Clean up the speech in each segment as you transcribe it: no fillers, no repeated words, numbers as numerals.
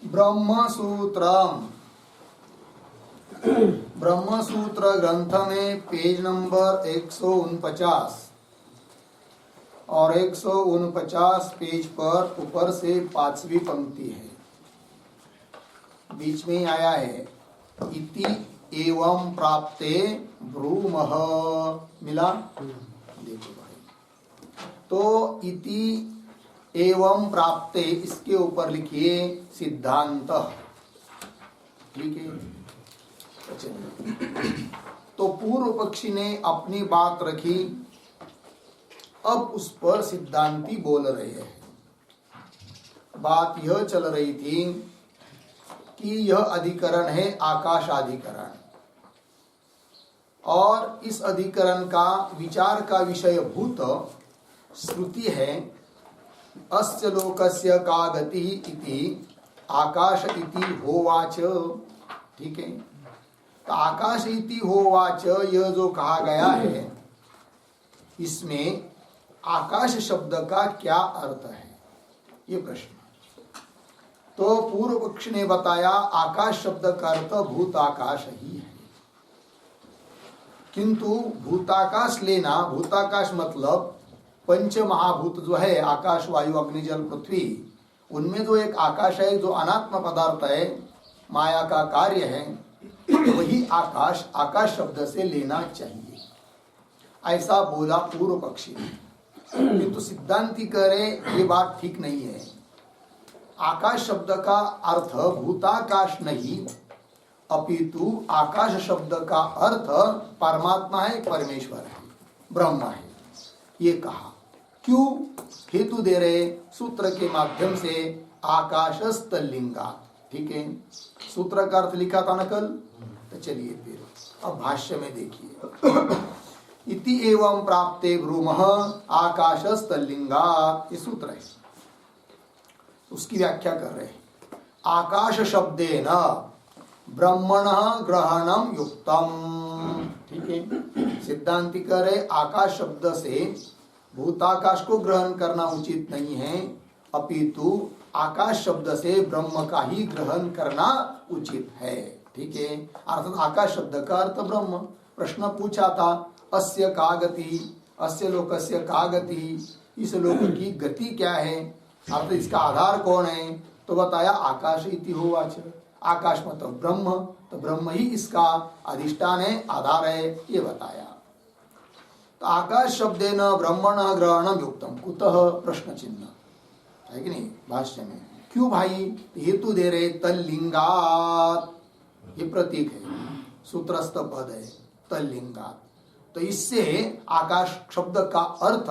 ब्रह्मसूत्रम, ब्रह्मसूत्र ग्रंथ में page number 149 और 149 पेज पर ऊपर से 5वीं पंक्ति है, बीच में आया है इति एवं प्राप्ते ब्रूमः। मिला? देखो भाई, तो इति एवं प्राप्ते इसके ऊपर लिखिए सिद्धांत। ठीक है, तो पूर्व पक्षी ने अपनी बात रखी, अब उस पर सिद्धांती बोल रहे हैं। बात यह चल रही थी कि यह अधिकरण है आकाशाधिकरण, और इस अधिकरण का विचार का विषय भूत श्रुति है अस्य लोकस्य का गति इति आकाश इति होवाच। ठीक है, तो आकाश इति होवाच यह जो कहा गया है, इसमें आकाश शब्द का क्या अर्थ है, ये प्रश्न। तो पूर्व पक्ष ने बताया आकाश शब्द का अर्थ भूताकाश ही है, किंतु भूताकाश लेना, भूताकाश मतलब पंच महाभूत जो है आकाश वायु अग्नि जल पृथ्वी, उनमें जो एक आकाश है जो अनात्म पदार्थ है, माया का कार्य है, वही आकाश आकाश शब्द से लेना चाहिए, ऐसा बोला पूर्व पक्षी। किंतु सिद्धांती कह रहे ये बात ठीक नहीं है। आकाश शब्द का अर्थ भूताकाश नहीं, अपितु आकाश शब्द का अर्थ परमात्मा है, परमेश्वर है, ब्रह्म है, ये कहा। क्यों? हेतु दे रहे सूत्र के माध्यम से, आकाशस्तलिंगात्। ठीक है, सूत्र का अर्थ लिखा था ना कल, तो चलिए फिर अब भाष्य में देखिए इति एवं प्राप्ते ब्रूमः आकाशस्तलिंगात्, ये सूत्र है, उसकी व्याख्या कर रहे हैं। आकाश शब्देन ब्रह्मणः ग्रहणम युक्तम। ठीक है, सिद्धांति कह रहे आकाश शब्द से भूताकाश को ग्रहण करना उचित नहीं है, अपितु आकाश शब्द से ब्रह्म का ही ग्रहण करना उचित है। ठीक है, अर्थात आकाश शब्द का अर्थ ब्रह्म। प्रश्न पूछा था अस्य का गति, अस्य लोकस्य का गति, इस लोक की गति क्या है, अर्थात इसका आधार कौन है, तो बताया आकाश इति होवाच। आकाश मतलब ब्रह्म, तो ब्रह्म ही इसका अधिष्ठान है, आधार है, ये बताया। तो आकाश शब्देन ब्रह्मणः ग्रहणम युक्तम कुतः, प्रश्न चिन्ह है कि नहीं भाष्य में। क्यों भाई? हेतु दे रहे तल्लिंगात्, ये प्रतीक है, सूत्रस्थ पद है तल्लिंगात्, तो इससे आकाश शब्द का अर्थ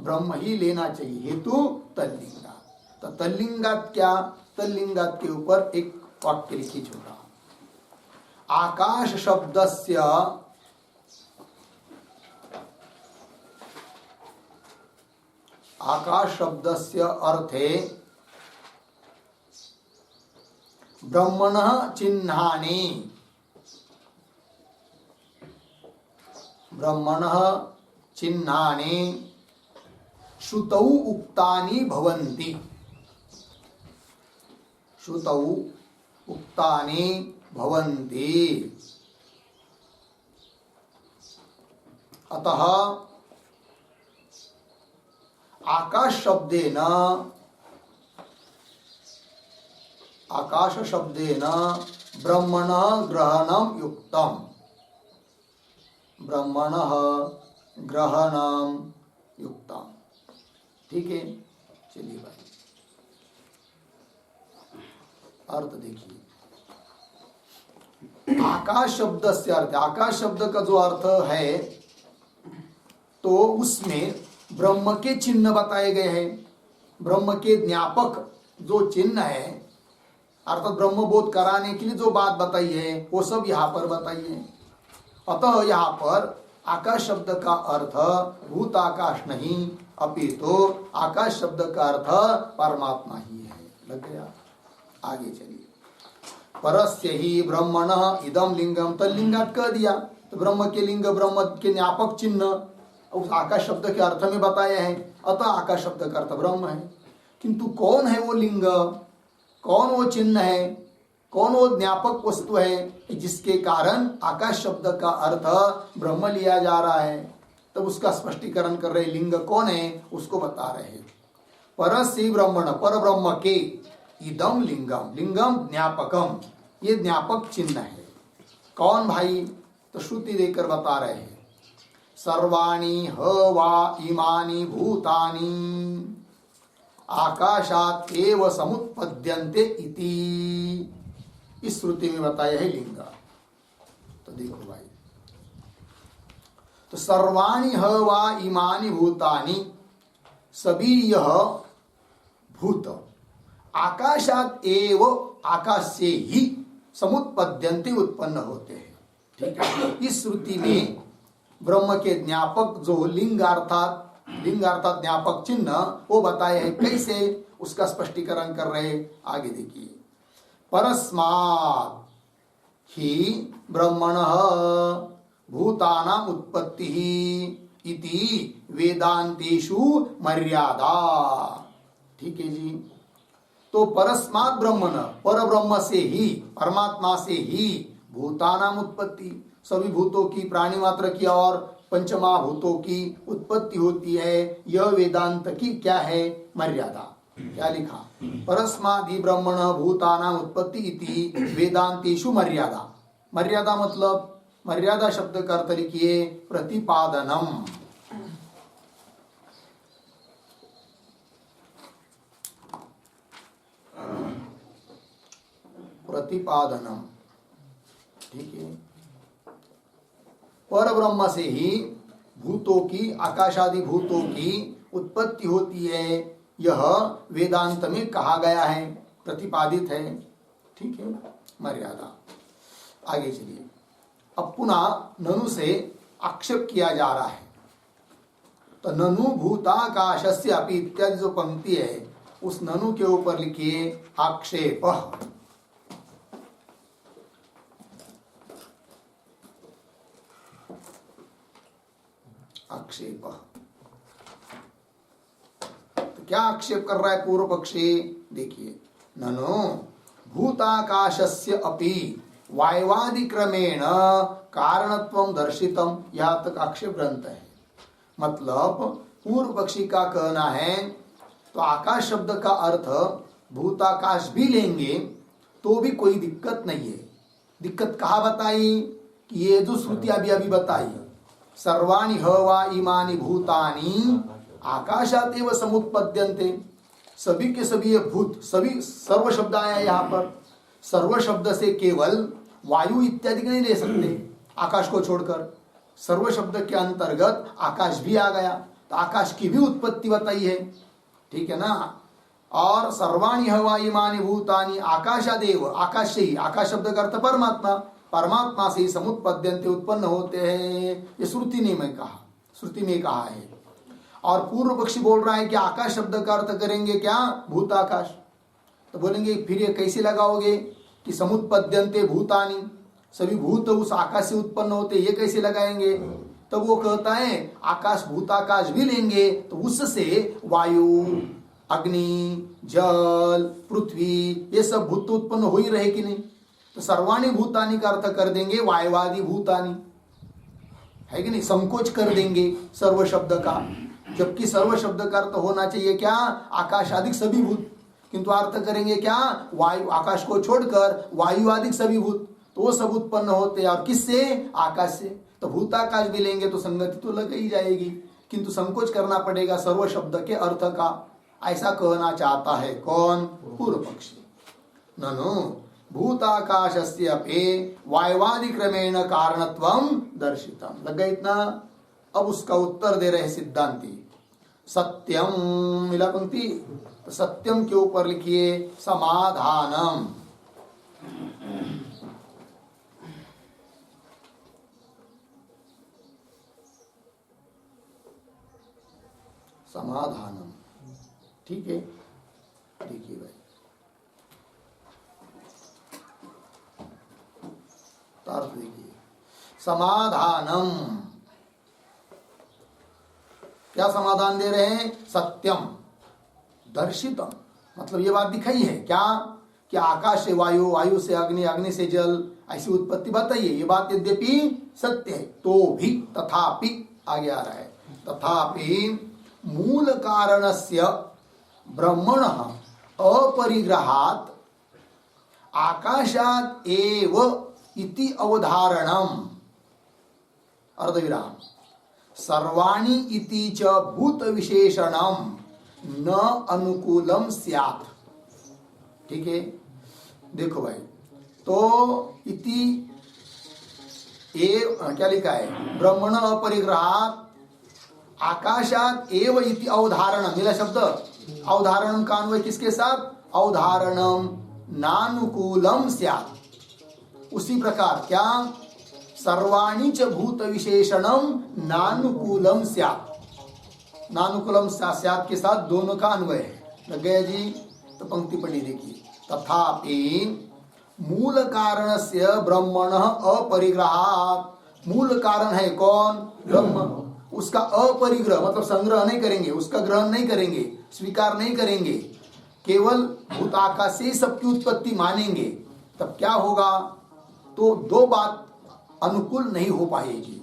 ब्रह्म ही लेना चाहिए, हेतु तल्लिंगात्। तो तल्लिंगात् क्या? तल्लिंगात् के ऊपर एक वाक्य लिखी छोटा। आकाश शब्दस्य आकाश शब्दस्य अर्थे ब्रह्मणः चिन्हानि, ब्रह्मणः चिन्हानि श्रुतौ उक्तानि भवन्ति, श्रुतौ उक्तानि भवन्ति। अतः आकाश शब्देन, आकाश शब्देन ब्रह्मणः ग्रहणम युक्तम, ब्रह्मणः ग्रहणम युक्तम। ठीक है, चलिए भाई अर्थ देखिए। आकाश शब्द से अर्थ, आकाश शब्द का जो अर्थ है, तो उसमें ब्रह्म के चिन्ह बताए गए हैं, ब्रह्म के ज्ञापक जो चिन्ह है, अर्थात ब्रह्म बोध कराने के लिए जो बात बताई है वो सब यहाँ पर बताई है। अतः यहाँ पर आकाश शब्द का अर्थ भूत आकाश नहीं, अपितु आकाश शब्द का अर्थ परमात्मा ही है। लग गया? आगे चलिए। परस्य ही ब्रह्मणः इदम लिंगम, तल्लिंगात् कह दिया, तो ब्रह्म के लिंग, ब्रह्म के ज्ञापक चिन्ह उस आकाश शब्द के अर्थ में बताए हैं, अतः आकाश शब्द का अर्थ ब्रह्म है। किंतु कौन है वो लिंग? कौन वो चिन्ह है, कौन वो ज्ञापक वस्तु है जिसके कारण आकाश शब्द का अर्थ ब्रह्म लिया जा रहा है। तब उसका स्पष्टीकरण कर रहे, लिंग कौन है उसको बता रहे हैं। परस्य ब्रह्मण, पर ब्रह्म के इदम लिंगम, लिंगम ज्ञापकम, ये ज्ञापक चिन्ह है। कौन भाई, तो श्रुति देकर बता रहे हैं, सर्वाणि ह वा इमानि भूतानि आकाशात एव समुत्पद्यन्ते इति, इस श्रुति में बताया है लिंग। तो देखो भाई, तो सर्वाणि ह वा इमानि भूतानि, सभी यह भूत आकाशात एव, आकाश से ही समुत्पद्यन्ते उत्पन्न होते हैं। ठीक है, इस श्रुति में ब्रह्म के ज्ञापक जो लिंग अर्थात ज्ञापक चिन्ह वो बताए हैं। कैसे, उसका स्पष्टीकरण कर रहे, आगे देखिए। परस्मात् ही ब्रह्मणः भूतानां उत्पत्तिः इति वेदांतेषु मर्यादा। ठीक है जी। तो परस्मात् ब्रह्मण, पर ब्रह्म से ही, परमात्मा से ही भूतानां उत्पत्ति, सभी भूतों की, प्राणी मात्र की और पंचमहाभूतों की उत्पत्ति होती है। यह वेदांत की क्या है, मर्यादा। क्या लिखा, परस्मादि ब्रह्मण भूतानां उत्पत्ति इति वेदांतेषु मर्यादा। मर्यादा मतलब, मर्यादा शब्द का अर्थ लिखिए प्रतिपादनम। प्रतिपादनम, ठीक है। पर ब्रह्म से ही भूतों की, आकाशादि भूतों की उत्पत्ति होती है, यह वेदांत में कहा गया है, प्रतिपादित है। ठीक है, मर्यादा। आगे चलिए। अब पुनः ननु से आक्षेप किया जा रहा है। तो ननु भूताकाशस्य अपि इत्यादि जो पंक्ति है, उस ननु के ऊपर लिखिए आक्षेप। आक्षेप, तो क्या आक्षेप कर रहा है पूर्व पक्षी, देखिए। ननु भूताकाशस्य अपि वायवादि क्रमेण कारणत्वं दर्शितम, यहां तक आक्षेप ग्रंथ है। मतलब पूर्व पक्षी का कहना है, तो आकाश शब्द का अर्थ भूताकाश भी लेंगे तो भी कोई दिक्कत नहीं है। दिक्कत कहाँ बताई, कि ये जो श्रुति अभी बताई, सर्वाणि ह वा इमानि भूतानि आकाशात एव समुत्पद्यन्ते, सभी के सभी ये भूत, सभी सर्व शब्द आया यहाँ पर। सर्व शब्द से केवल वायु इत्यादि नहीं ले सकते, आकाश को छोड़कर। सर्व शब्द के अंतर्गत आकाश भी आ गया, तो आकाश की भी उत्पत्ति बताई है। ठीक है ना। और सर्वाणि ह वा इमानि भूतानि आकाशादेव, आकाश से ही, आकाश शब्द का अर्थ परमात्मा, परमात्मा से ही समुत्पद्यन्ते उत्पन्न होते हैं, ये श्रुति ने में कहा, श्रुति में कहा है। और पूर्व पक्षी बोल रहा है कि आकाश शब्द का अर्थ करेंगे क्या, भूताकाश। तो बोलेंगे फिर ये कैसे लगाओगे कि समुत्पद्यन्ते भूतानि, सभी भूत उस आकाश से उत्पन्न होते, ये कैसे लगाएंगे। तो वो कहता है आकाश भूताकाश भी लेंगे तो उससे वायु, अग्नि, जल, पृथ्वी, ये सब भूत उत्पन्न हो ही रहे कि नहीं। तो सर्वाणि भूतानि का अर्थ कर देंगे वायवादि भूतानि, है कि नहीं, संकोच कर देंगे सर्व शब्द का। जबकि सर्व शब्द का अर्थ होना चाहिए क्या, आकाश आदि सभी भूत, किंतु अर्थ करेंगे क्या, वायु, आकाश को छोड़कर वायु आदि सभी भूत, तो वो सब उत्पन्न होते हैं। और किससे, आकाश से। तो भूताकाश भी लेंगे तो संगति तो लग ही जाएगी, किंतु संकोच करना पड़ेगा सर्व शब्द के अर्थ का, ऐसा कहना चाहता है कौन, पूर्व पक्षी। ननु भूताकाशस्य अपि वायवादि क्रमेण कारणत्वं दर्शितम। लग गया इतना। अब उसका उत्तर दे रहे सिद्धांती। सत्यम, मिला पंक्ति, तो सत्यम के ऊपर लिखिए समाधानम। समाधानम, ठीक है। देखिए भाई, अर्थ देखिए, समाधानम, क्या समाधान दे रहे हैं, सत्यम दर्शितम, मतलब ये बात दिखाई है क्या, कि आकाश से वायु, वायु से अग्नि, अग्नि से जल, ऐसी उत्पत्ति बताइए। ये बात यद्यपि सत्य है तो भी, तथापि आगे आ रहा है, तथापि मूल कारणस्य ब्रह्मणः अपरिग्रहात् आकाशात् एव इति अवधारणम् अर्धविराम सर्वाणि इति च भूत विशेषणम् न अनुकूलम स्यात्। ठीक है, देखो भाई, तो इति क्या लिखा है, ब्रह्मण अपरिग्रहात् आकाशात एव इति अवधारणम, मिला शब्द अवधारणम का अन्वय किसके साथ, अवधारणम नानुकूलम स्यात्। उसी प्रकार क्या, सर्वाणि च भूत विशेषणम नानुकूलम स्यात्, नानुकूलम स्यात् के साथ दोनों का अन्वय है। लग गया जी? तो पंक्ति पढ़ी देखिए, तथापि मूल कारणस्य ब्रह्मणः अपरिग्रहात्, मूल कारण है कौन, ब्रह्म, उसका अपरिग्रह मतलब संग्रह नहीं करेंगे, उसका ग्रहण नहीं करेंगे, स्वीकार नहीं करेंगे, केवल भूताकाश से सबकी उत्पत्ति मानेंगे, तब क्या होगा, तो दो बात अनुकूल नहीं हो पाएगी।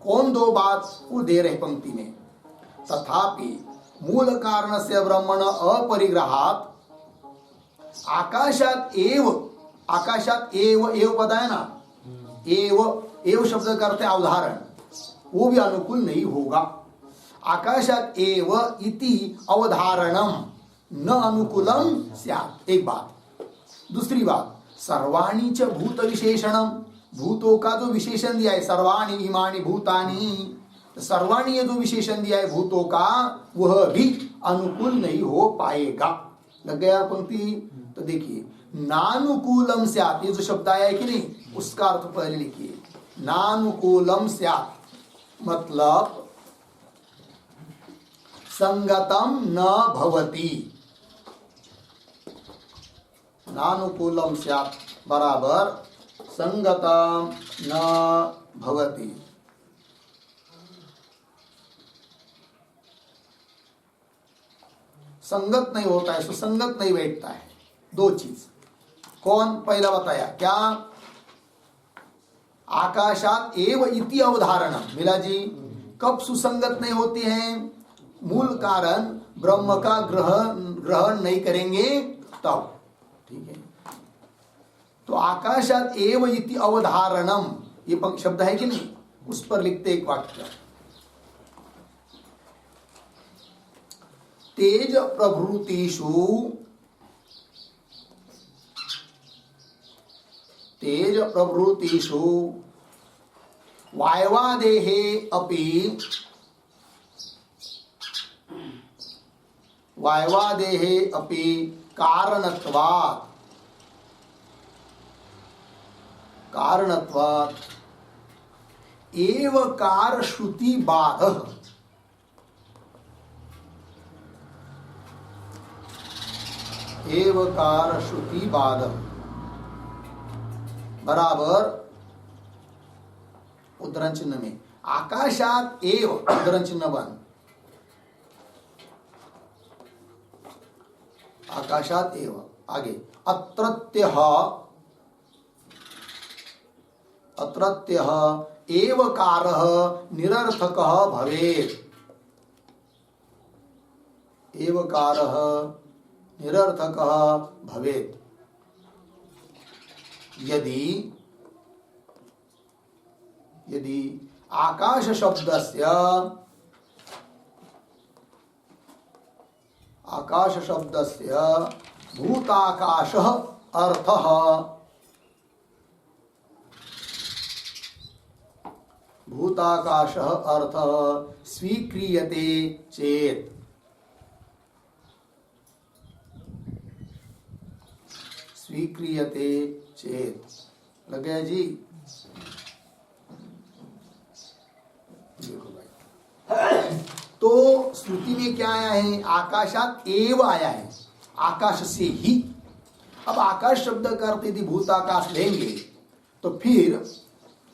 कौन दो बात, वो दे रहे पंक्ति में, तथापि मूल कारणस्य ब्रह्मण अपरिग्रहात् आकाशात एव, आकाशात एव, एव पता है ना, एव शब्द का अर्थ है अवधारण, वो भी अनुकूल नहीं होगा। आकाशात एव इति अवधारणम न अनुकूलम स्यात्, एक बात। दूसरी बात, सर्वाणि च भूत विशेषणम, भूतों का जो विशेषण दिया है, सर्वाणि इमानि भूतानि, सर्वाणि जो विशेषण दिया है भूतों का, वह भी अनुकूल नहीं हो पाएगा। लग गया पंक्ति? तो देखिए, नानुकूलम स्यात्, ये जो शब्द आया है कि नहीं, उसका अर्थ पहले लिखिए। नानुकूलम स्यात् मतलब संगतम न भवति, नानुकूलम स्यात् बराबर संगतम न भवति। संगत नहीं होता है, सुसंगत नहीं बैठता है, दो चीज। कौन, पहला बताया क्या, आकाशात एव इति अवधारणा, मिला जी? कब सुसंगत नहीं होती हैं, मूल कारण ब्रह्म का ग्रहण नहीं करेंगे तब। ठीक है, तो आकाशात एव इति अवधारणम, ये शब्द है कि नहीं, उस पर लिखते एक वाक्य, तेज प्रभृतिषु, तेज प्रभृतिषु वायवादेहे अपि, वायवादेहे अपि कारणत्वात्, कारणत्वात् एवकार श्रुति बाधः, एवकार श्रुति बाधः बराबर उद्धरण चिन्ह में आकाशात एव, उद्धरण चिन्ह बंद, आकाशात एव, आगे अत्रत्यः, अत्रत्यः एवकारः निरर्थकः भवेत्, एवकारः निरर्थकः भवेत् यदि, यदि आकाश शब्दस्य, आकाश शब्दस्य भूताकाशः अर्थः, भूताकाशः अर्थः स्वीक्रियते चेत्, स्वीक्रियते चेत। लग गया जी? देखो भाई, तो श्रुति में क्या आया है, आकाशात एव आया है, आकाश से ही। अब आकाश शब्द का अर्थ यदि भूताकाश लेंगे तो फिर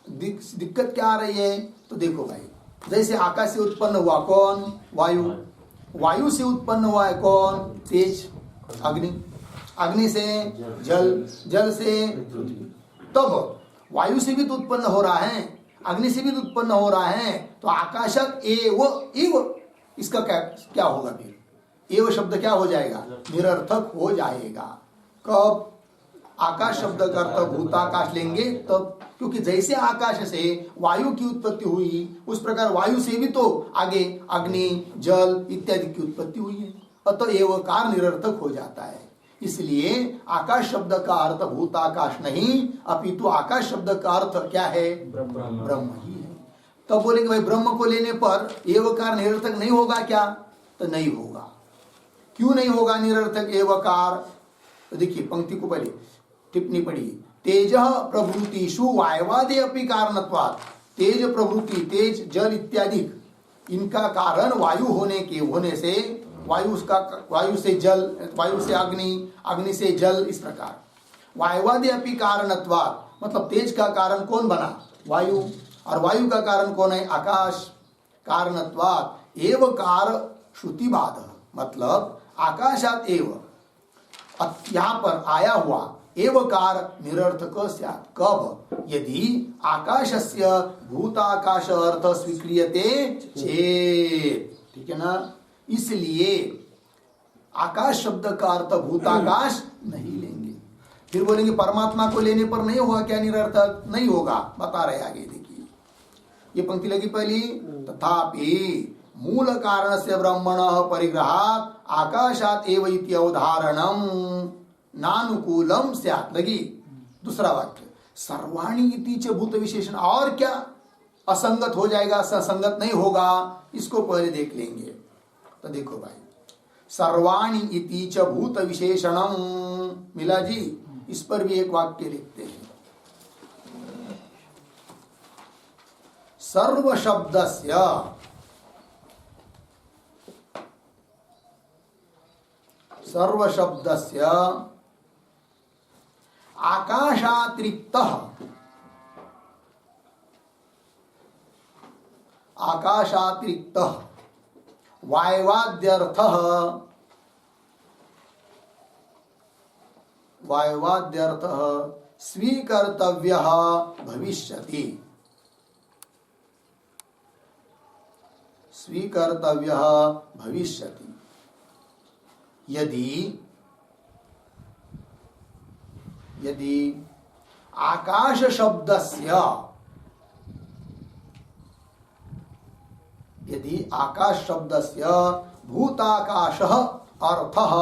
दिक्कत क्या आ रही है, तो देखो भाई, जैसे आकाश से उत्पन्न हुआ कौन, वायु, वायु से उत्पन्न हुआ है कौन, तेज, अग्नि, अग्नि से जल, जल से तब वायु से भी तो उत्पन्न हो रहा है, अग्नि से भी तो उत्पन्न हो रहा है, तो आकाशत एव इव, इसका क्या होगा फिर? एव शब्द क्या हो जाएगा? निरर्थक हो जाएगा। कब? आकाश शब्द का अर्थ भूताकाश लेंगे तब, क्योंकि जैसे आकाश से वायु की उत्पत्ति हुई उस प्रकार वायु से भी तो आगे अग्नि, जल इत्यादि की उत्पत्ति हुई है, अतः एवकार निरर्थक हो जाता है। इसलिए आकाश शब्द का अर्थ भूताकाश नहीं, अपितु आकाश शब्द का अर्थ क्या है? ब्रह्म ही है। तब बोलेंगे भाई ब्रह्म को लेने पर एवकार निरर्थक नहीं होगा क्या? तो नहीं होगा। क्यों नहीं होगा निरर्थक एवकार? तो देखिए पंक्ति को पहले टिप्पणी पढ़िए। तेज प्रभृतिषु वायवादे अपि कारणत्वात्, तेज प्रभृति, तेज जल इत्यादि इनका कारण वायु होने से वायु से जल, वायु से अग्नि, अग्नि से जल, इस प्रकार वायवादे अपि कारणत्वात्, मतलब तेज का कारण कौन बना? वायु, और वायु का कारण कौन है? आकाश। कारणत्वात् एवकार श्रुतिवाद, मतलब आकाशात एव, यहाँ पर आया हुआ एवकार निरर्थक स्यात्। कब? यदि आकाशस्य भूताकाश अर्थ स्वीक्रियते चेत, ठीक है ना? इसलिए आकाश शब्द का अर्थ भूताकाश नहीं लेंगे। फिर बोलेंगे परमात्मा को लेने पर नहीं होगा क्या निरर्थक? नहीं होगा, बता रहे आगे। देखिए ये पंक्ति लगी पहली, तथापि मूल कारण से ब्रह्मणः परिग्रहात् आकाशात् एव इति अवधारणम नानुकूलम स्यात्। लगी दूसरा वाक्य, सर्वाणि इति च भूत विशेषण, और क्या असंगत हो जाएगा, ससंगत नहीं होगा, इसको पहले देख लेंगे। तो देखो भाई, सर्वाणि इति च भूत विशेषणम मिला जी, इस पर भी एक वाक्य लिखते हैं। सर्व शब्दस्य आकाशातिरिक्तः वायवाद्यर्थः स्वीकर्तव्यः भविष्यति। यदि आकाश शब्दस्य, यदि आकाश शब्दस्य भूताकाशः अर्थः,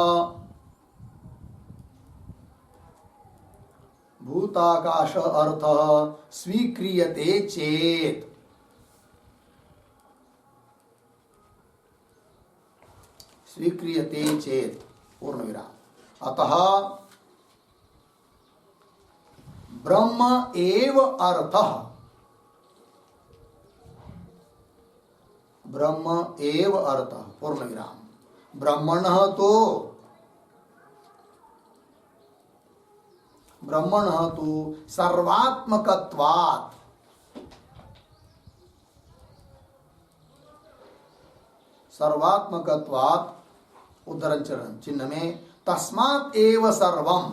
भूताकाश अर्थः स्वीक्रियते चेत, पूर्ण विराम, अतः ब्रह्म एव अर्थः, पूर्ण विराम, ब्रह्मणः तो सर्वात्मकत्वात्, उद्धरण चिन्ह में तस्मात् एव सर्वम,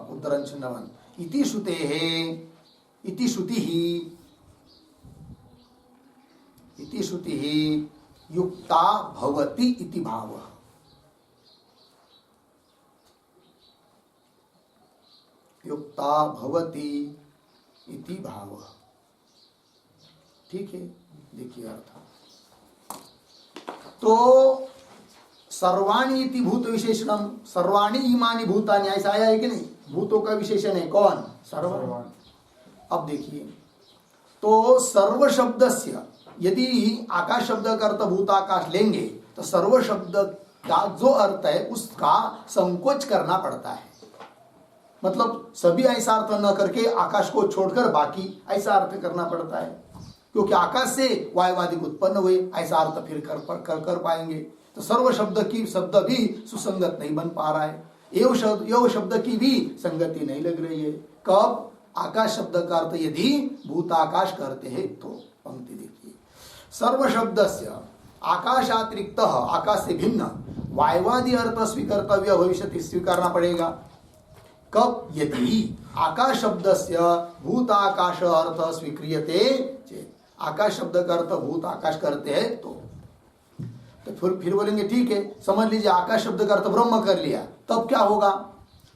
उद्धरण चिन्ह इति श्रुतेः, इति श्रुतिः युक्ता भवति इति भावः। ठीक है, देखिए अर्थ। तो सर्वाणि इति भूत विशेषणम, सर्वाणि इमानि भूतानि, ऐसा आया है कि नहीं? भूतों का विशेषण है कौन? सर्व। अब देखिए, तो सर्व शब्दस्य, यदि आकाश शब्द का अर्थ भूताकाश लेंगे तो सर्व शब्द का जो अर्थ है उसका संकोच करना पड़ता है। मतलब सभी ऐसा अर्थ न करके आकाश को छोड़कर बाकी ऐसा अर्थ करना पड़ता है, क्योंकि आकाश से वायुवादिक उत्पन्न हुए, ऐसा अर्थ फिर कर पाएंगे। तो सर्व शब्द भी सुसंगत नहीं बन पा रहा है, एव शब्द की भी संगति नहीं लग रही है। कब? आकाश शब्द का अर्थ यदि भूताकाश करते हैं तो। पंक्ति देखिए, सर्व शब्दस्य आकाशातिरिक्त, आकाश से भिन्न वायवादी अर्थ स्वीकर्तव्य भविष्यति, स्वीकारना पड़ेगा। कब? यदि आकाश शब्द से भूत आकाश अर्थ स्वीक्रियते चेत, आकाश शब्द का अर्थ भूत आकाश करते हैं तो फिर बोलेंगे ठीक है, समझ लीजिए आकाश शब्द का अर्थ ब्रह्म कर लिया, तब क्या होगा?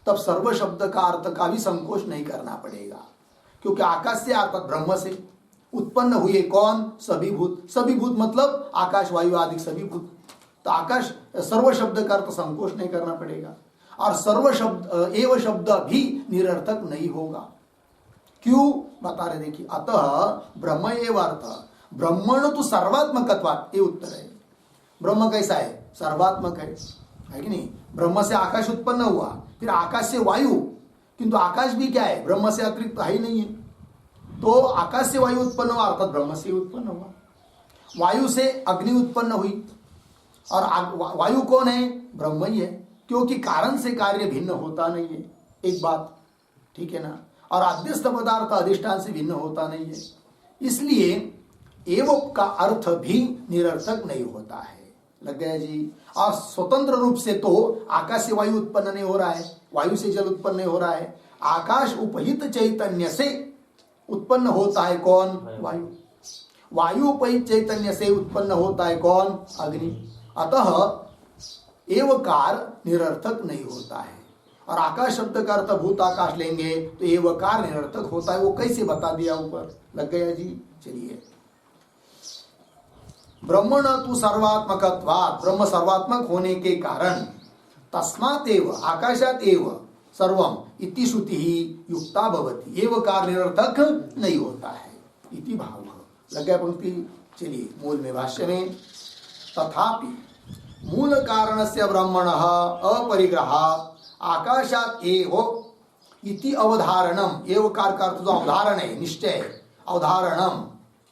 तब सर्व शब्द का अर्थ का भी संकोच नहीं करना पड़ेगा, क्योंकि आकाश से अर्थात ब्रह्म से उत्पन्न हुए कौन? सभी भूत। सभी भूत मतलब आकाश वायु आदि सभी भूत। तो आकाश सर्व शब्द का अर्थ संकोच नहीं करना पड़ेगा, और सर्व शब्द एव शब्द भी निरर्थक नहीं होगा। क्यों? बता रहे देखिए, अतः ब्रह्म एव अर्थ ब्रह्मण तो सर्वात्मकत्वात्, ये उत्तर है। ब्रह्म कैसा है? सर्वात्मक है कि नहीं? ब्रह्म से आकाश उत्पन्न हुआ, फिर आकाश से वायु, किंतु आकाश भी क्या है? ब्रह्म से अतिरिक्त है ही नहीं है। तो आकाश से वायु उत्पन्न हुआ अर्थात ब्रह्म से उत्पन्न हुआ। वायु से अग्नि उत्पन्न हुई, और वायु कौन है? ब्रह्म ही है, क्योंकि कारण से कार्य भिन्न होता नहीं है। एक बात ठीक है ना? और अध्यस्थ पदार्थ अधिष्ठान से भिन्न होता नहीं है, इसलिए एवं का अर्थ भी निरर्थक नहीं होता है। लग गया जी? और स्वतंत्र रूप से तो आकाश से वायु उत्पन्न नहीं हो रहा है, वायु से जल उत्पन्न नहीं हो रहा है। आकाश उपहित चैतन्य से उत्पन्न होता है कौन? वायु। वायु उपहित चैतन्य से उत्पन्न होता है कौन? अग्नि। अतः एवकार निरर्थक नहीं होता है। और आकाश शब्द का अर्थ भूत आकाश लेंगे तो एवकार निरर्थक होता है। वो कैसे बता दिया ऊपर? लग गया जी? चलिए, ब्रह्मण तु सर्वात्मकत्वात्, ब्रह्म सर्वात्मक होने के कारण तस्मात् एव आकाशात् एव सर्वम इति श्रुति ही युक्ता भवति, एवकार निरर्थक नहीं होता है इति भाव। लग गया पंक्ति? चलिए मूल में, भाष्य में, तथापि मूल कारण से ब्रह्मणः अपरिग्रह आकाशात् एव इति अवधारणम, एवकार का अर्थ जो अवधारण है, निश्चय अवधारणम,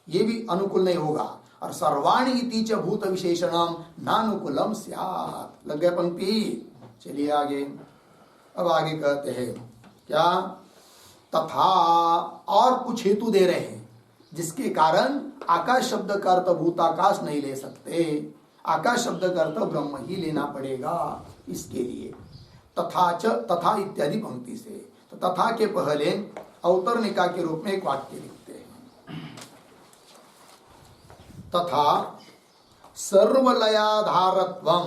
ये भी अनुकूल नहीं होगा। और सर्वाणि इति च भूत विशेषणम नानुकूलम स्यात्। लग गया पंक्ति? चलिए आगे। अब आगे कहते हैं क्या? तथा, और कुछ हेतु दे रहे हैं जिसके कारण आकाश शब्द का अर्थ भूताकाश नहीं ले सकते, आकाश शब्द का अर्थ ब्रह्म ही लेना पड़ेगा। इसके लिए तथा च, तथा इत्यादि पंक्ति से, तो तथा के पहले अवतरणिका के रूप में एक वाक्य लिखते हैं। तथा सर्वलयाधारत्वम,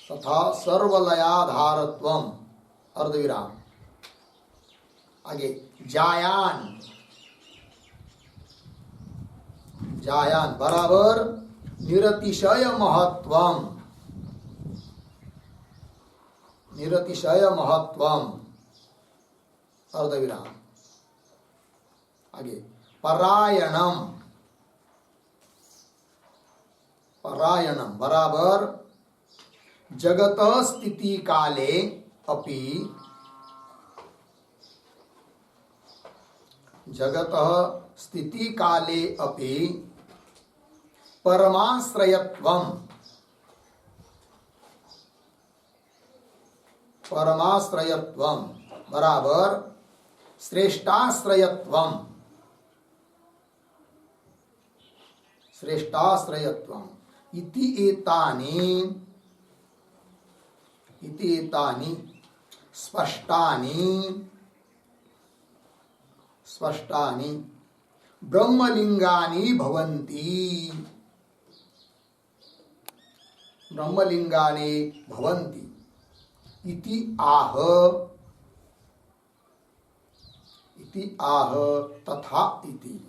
तथा सर्वलयाधारत्वम अर्धविराम, आगे जायान, जायान बराबर निरतिशय महत्वम, निरतिशय महत्वम अर्धविराम, आगे परायणम, परायणम बराबर जगत स्थिति काले अपि, जगत स्थिति काले अपि परमाश्रयत्वम, परमाश्रयत्वम बराबर श्रेष्ठाश्रयत्वम, श्रेष्ठाश्रयत्वम इति एतानि, इति एतानि स्पष्टानि, स्पष्टानि ब्रह्मलिंगानि भवन्ति, ब्रह्मलिंगानि भवन्ति इति आह, इति आह तथा इति।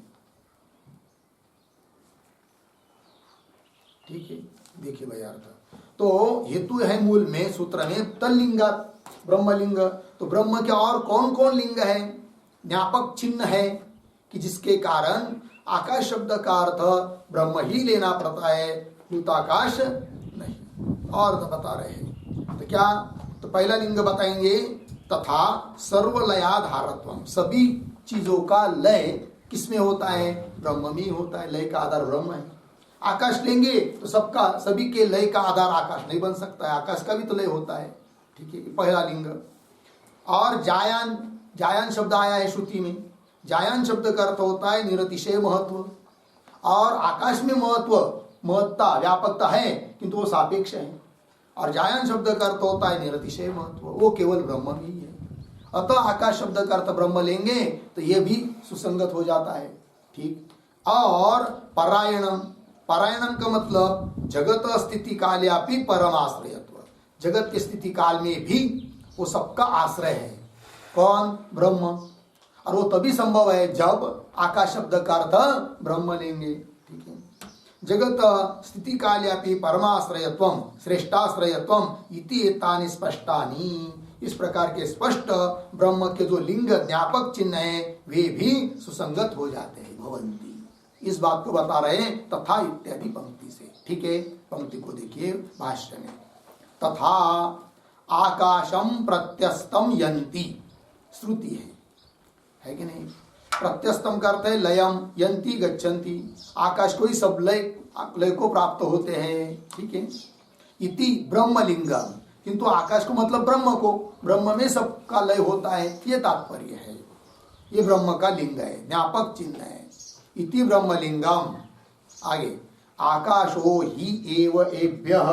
ठीक है, देखिए भाई अर्थ। तो हेतु है मूल में, सूत्र में तल्लिंगा ब्रह्मलिंग। तो ब्रह्म के और कौन कौन लिंग है? ज्ञापक चिन्ह है कि जिसके कारण आकाश शब्द का अर्थ ब्रह्म ही लेना पड़ता है, भूताकाश नहीं। और तो बता रहे हैं तो क्या? तो पहला लिंग बताएंगे तथा सर्वलयाधारत्वम, सभी चीजों का लय किसमें होता है? ब्रह्म में होता है। लय का आधार ब्रह्म है। आकाश लेंगे तो सबका, सभी के लय का आधार आकाश नहीं बन सकता है, आकाश का भी तो लय होता है। ठीक है, पहला लिंग। और जायान, जायान शब्द आया है श्रुति में, जायान शब्द का अर्थ होता है निरतिशय महत्व, और आकाश में महत्ता व्यापकता है किंतु वो सापेक्ष है, और जायान शब्द का अर्थ होता है निरतिशय महत्व, वो केवल ब्रह्म ही है। अतः आकाश शब्द का अर्थ ब्रह्म लेंगे तो ये भी सुसंगत हो जाता है। ठीक। और परायणम, परायणम का मतलब जगत स्थिति काल्यापि परमाश्रयत्व, जगत की स्थिति काल में भी वो सबका आश्रय है। कौन? ब्रह्म। और वो तभी संभव है जब आकाश शब्द का अर्थ ब्रह्म लेंगे। ठीक है। जगत स्थिति काल्यापि परमाश्रयत्वम श्रेष्ठाश्रयत्वम इति एतानि स्पष्टानि, इस प्रकार के स्पष्ट ब्रह्म के जो लिंग ज्ञापक चिन्ह है वे भी सुसंगत हो जाते हैं। भवंती, इस बात को बता रहे हैं तथा इत्यादि पंक्ति से। ठीक है, पंक्ति को देखिए भाष्य में। तथा आकाशम प्रत्यस्तम यंती, श्रुति है कि नहीं? प्रत्यस्तम करते हैं लयम, यंती गच्छन्ति, आकाश को ही सब लय को प्राप्त होते हैं। ठीक है। इति ब्रह्मलिंगम, किंतु आकाश को मतलब ब्रह्म को, ब्रह्म में सबका लय होता है, ये तात्पर्य है। ये ब्रह्म का लिंग है, ज्ञापक चिन्ह है। इति ब्रह्मलिंगम। आगे आकाशो ही एव एभ्यः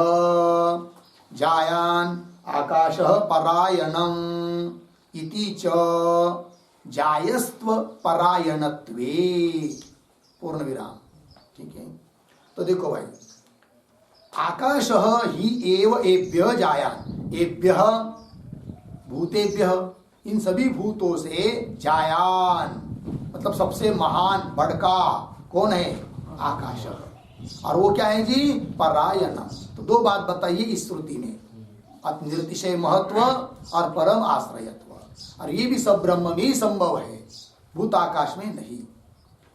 जायान आकाशः परायणम इति च जायस्त्व परायणत्वे, पूर्ण विराम। ठीक है। तो देखो भाई, आकाशः ही एव एभ्यः जायान, एभ्यः भूतेभ्यः, इन सभी भूतों से जायान मतलब सबसे महान बड़का कौन है? आकाश। और वो क्या है जी? परायणम। तो दो बात बताइए इस श्रुति में, निरतिशय महत्व और परम आश्रयत्व, और ये भी सब ब्रह्म में ही संभव है, भूत आकाश में नहीं।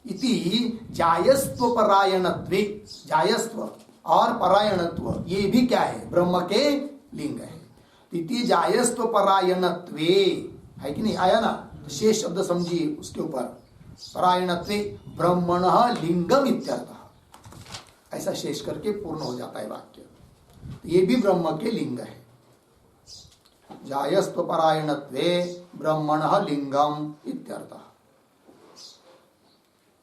इति जायस्त्व परायणत्वे, जायस्त्व और परायणत्व ये भी क्या है? ब्रह्म के लिंग है। इति जायस्त्व परायणत्वे, है कि नहीं? आया ना? तो शेष शब्द समझिए उसके ऊपर, परायणत्वे ब्रह्मणः लिंगम इत्यर्थः, ऐसा शेष करके पूर्ण हो जाता है वाक्य। तो ये भी ब्रह्म के लिंग है। जायस्त्व परायणत्वे ब्रह्मणः लिंगम इत्यर्थः,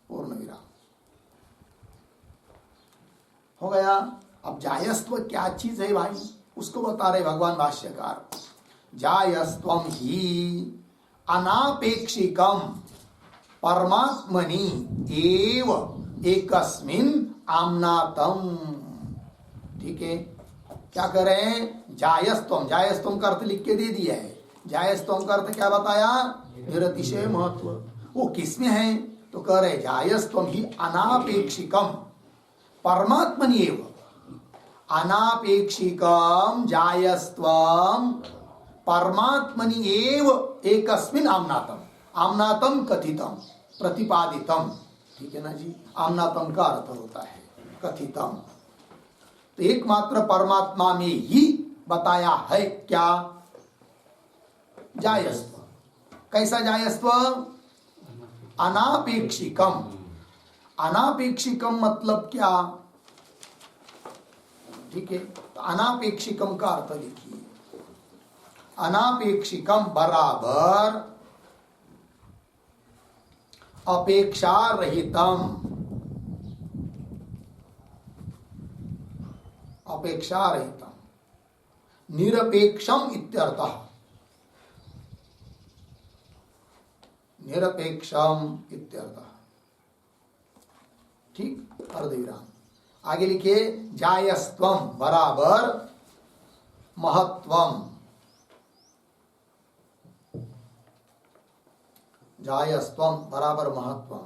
पूर्ण विराम हो गया। अब जायस्त्व क्या चीज है भाई, उसको बता रहे भगवान भाष्यकार। जायस्त्वम ही अनापेक्षिकम परमात्मनि एव एकस्मिन आम्नातम। ठीक है, क्या कर रहे हैं? जायस्त्वम, जायस्त्वम का अर्थ लिख के दे दिया है। जायस्त्वम का अर्थ क्या बताया? निरतिशय महत्व। वो किसमें है? तो कह रहे जायस्त्वम ही अनापेक्षिकम परमात्मनि एव, अनापेक्षिकम जायस्त्वम परमात्मनि एव एकस्मिन आम्नातम, आम्नातम कथितम प्रतिपादितम। ठीक है ना जी? आम्नातम का अर्थ होता है कथितम, तो एकमात्र परमात्मा में ही बताया है क्या? जायस्त्व। कैसा जायस्त्व? अनापेक्षिकम। अनापेक्षिकम मतलब क्या? ठीक है, तो अनापेक्षिकम का अर्थ लिखिए। अनापेक्षिकम बराबर अपेक्षा रहितम, अपेक्षा रहितम निरपेक्षम इत्यर्थः, निरपेक्षम इत्यर्थः। ठीक, अर्धविराम। आगे लिखिए जायस्त्वम बराबर महत्वम, जायस्त्वम बराबर महत्वम,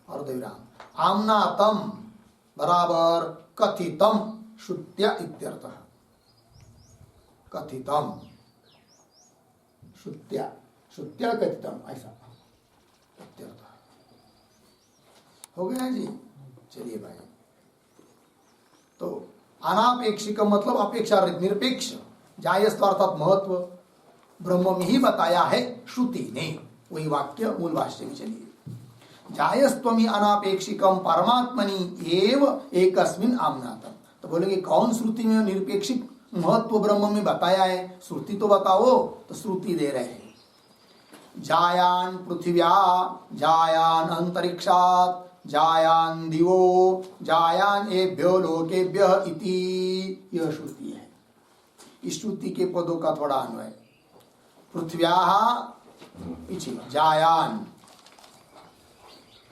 अर्धविराम। आम्नातम बराबर कथितम श्रुत्या इत्यर्थः, कथितम श्रुत्या, श्रुत्या कथितम ऐसा इत्यर्थः। हो गया जी? चलिए भाई, तो अनापेक्षिक मतलब अपेक्षा निरपेक्ष, जायस्त्व अर्थात महत्व ब्रह्म में ही बताया है श्रुति ने, वही वाक्य मूल भाष्य में। चलिए, जायस्त्वमि अनापेक्षिकम परमात्मनि एव एकस्मिन आम्नातम। तो बोलेंगे कौन श्रुति में निरपेक्षिक महत्व ब्रह्म में बताया है? श्रुति तो बताओ। तो श्रुति दे रहे हैं जायान पृथिव्या, जायान अंतरिक्षात, जायान दिवो, जायान एभ्यो लोकेभ्य इति। यह श्रुति है। इस श्रुति के पदों का थोड़ा अन्वय। पृथ्व्या पीछे जायान,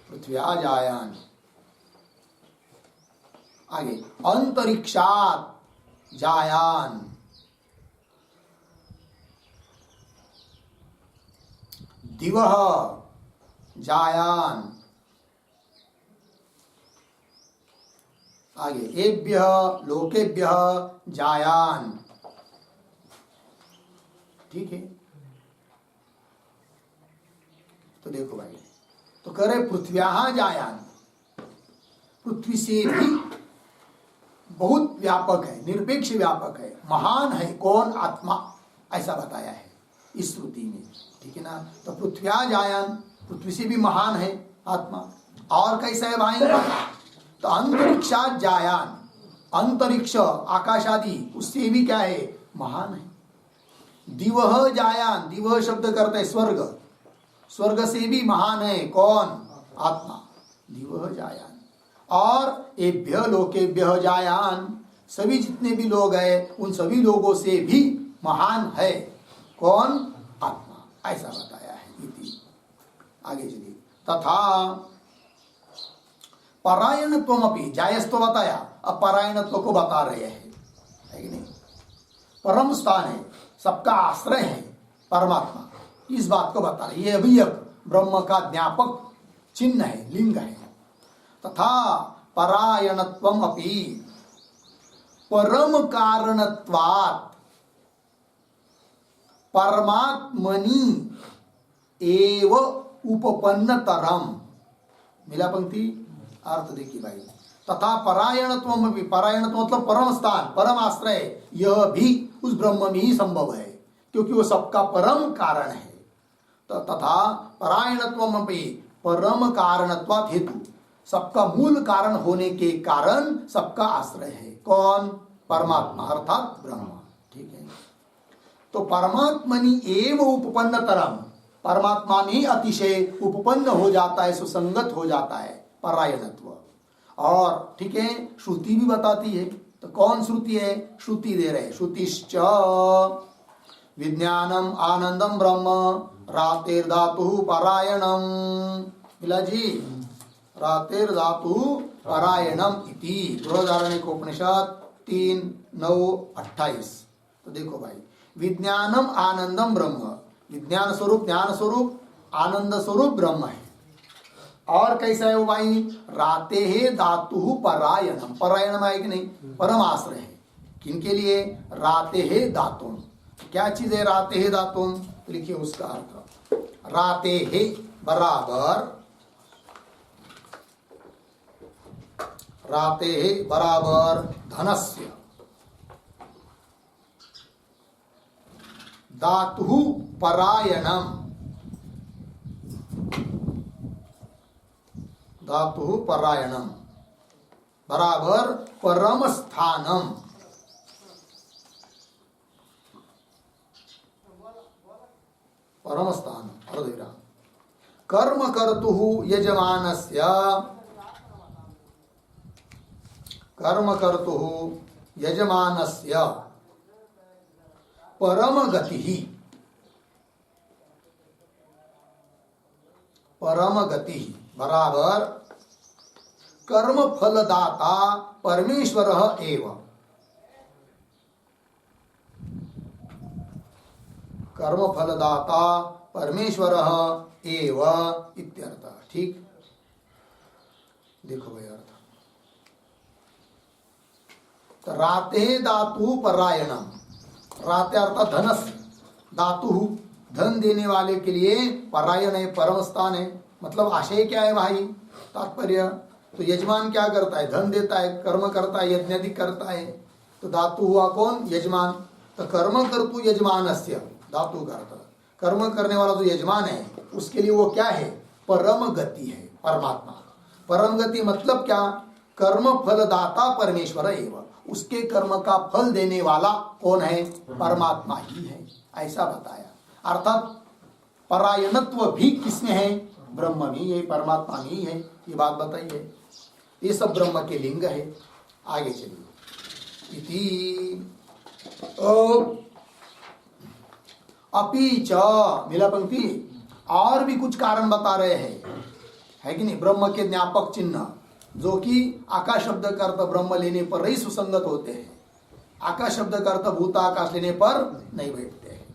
पृथ्व्या जायान, आगे अंतरिक्षात जायान, दिवः जायान, आगे एभ्य लोकेभ्य जायान। ठीक है, तो देखो भाई, तो कह रहे पृथ्व्या जायान, पृथ्वी से भी बहुत व्यापक है, निरपेक्ष व्यापक है, महान है। कौन? आत्मा, ऐसा बताया है इस श्रुति में। ठीक है ना। तो पृथ्व्या जायान, पृथ्वी से भी महान है आत्मा। और कैसा है भाई? तो अंतरिक्षात जायान, अंतरिक्ष आकाश आदि उससे भी क्या है? महान है। दिवह जायान, दिवह शब्द करते है स्वर्ग, स्वर्ग से भी महान है। कौन? आत्मा, दिवह जायान। और एभ्य लोकेभ्य जायान, सभी जितने भी लोग हैं उन सभी लोगों से भी महान है। कौन? आत्मा, ऐसा बताया है। इति आगे चलिए। तथा परायणत्वमपि, जायस्त्व बताया, अब परायणत्व को बता रहे हैं, है कि नहीं? परम स्थान है, सबका आश्रय है परमात्मा, इस बात को बता रहे। ये अभी ब्रह्म का ज्ञापक चिन्ह है, लिंग है। तथा परायणत्वम अपि परम कारणत्वात् परमात्मनि एव उपपन्नतरम। मिला पंक्ति? अर्थ देखिए भाई। तथा परायणत्वम अपि, परायणत्व मतलब परम स्थान, परम आश्रय, यह भी उस ब्रह्म में ही संभव है, क्योंकि वो सबका परम कारण है। तो तथा परायणत्वम अपि परम कारणत्वात् हेतु, सबका मूल कारण होने के कारण सबका आश्रय है। कौन? परमात्मा अर्थात ब्रह्म। ठीक है। तो परमात्मनि एव उपपन्नतरम, परमात्मा में अतिशय उपपन्न हो जाता है, सुसंगत हो जाता है परायणत्व। और ठीक है, श्रुति भी बताती है। तो कौन श्रुति है? श्रुति दे रहे, श्रुतिश्च विज्ञानम आनंदम ब्रह्म रातेर्धातु परायणम। मिला जी? रातेर्धातु परायणम इति बृहदारण्यकोपनिषद 3:9-28। तो देखो भाई, विज्ञानम आनंदम ब्रह्म, विज्ञान स्वरूप, ज्ञान स्वरूप, आनंद स्वरूप ब्रह्म है। और कैसा है वो भाई? राते है धातु परायणम, परायणम है कि नहीं? परम आश्रय है। किनके लिए? राते है धातुम। क्या चीज है राते है धातुम? तो लिखिए उसका अर्थ। राते है बराबर, राते है बराबर धनस्य, धातु परायणम, धातु परायणम बराबर परम स्थानम। परम स्थान अर्धविराम। कर्म कर्तु यजमानस्य, कर्म कर्तु यजमानस्य परम गति, परम गति बराबर कर्म फलदाता परमेश्वर एव, कर्म फलदाता परमेश्वर एव इत्यर्थ। ठीक, देखो भाई अर्थ। तो राते धातु परायणम, राते अर्थात धनस्य, धातु धन देने वाले के लिए, परायण है परम स्थान है। मतलब आशय क्या है भाई? तात्पर्य तो यजमान क्या करता है? धन देता है, कर्म करता है, यज्ञादि करता है। तो धातु हुआ कौन? यजमान। तो कर्म कर्तु यजमानस्य, धातु का अर्थ कर्म करने वाला जो यजमान है उसके लिए वो क्या है? परम गति है, परमात्मा। परम गति मतलब क्या? कर्म फलदाता परमेश्वर एवं, उसके कर्म का फल देने वाला कौन है? परमात्मा ही है, ऐसा बताया। अर्थात परायणत्व भी किसमें है? ब्रह्म में ही है, परमात्मा में ही है। ये बात बताइए। ये सब ब्रह्म के लिंग है। आगे चलिए। इति अपि च, मिला पंक्ति। और भी कुछ कारण बता रहे हैं, है कि नहीं? ब्रह्म के ज्ञापक चिन्ह जो कि आकाश शब्द का अर्थ ब्रह्म लेने पर ही सुसंगत होते हैं, आकाश शब्द का अर्थ भूताकाश लेने पर नहीं बैठते हैं।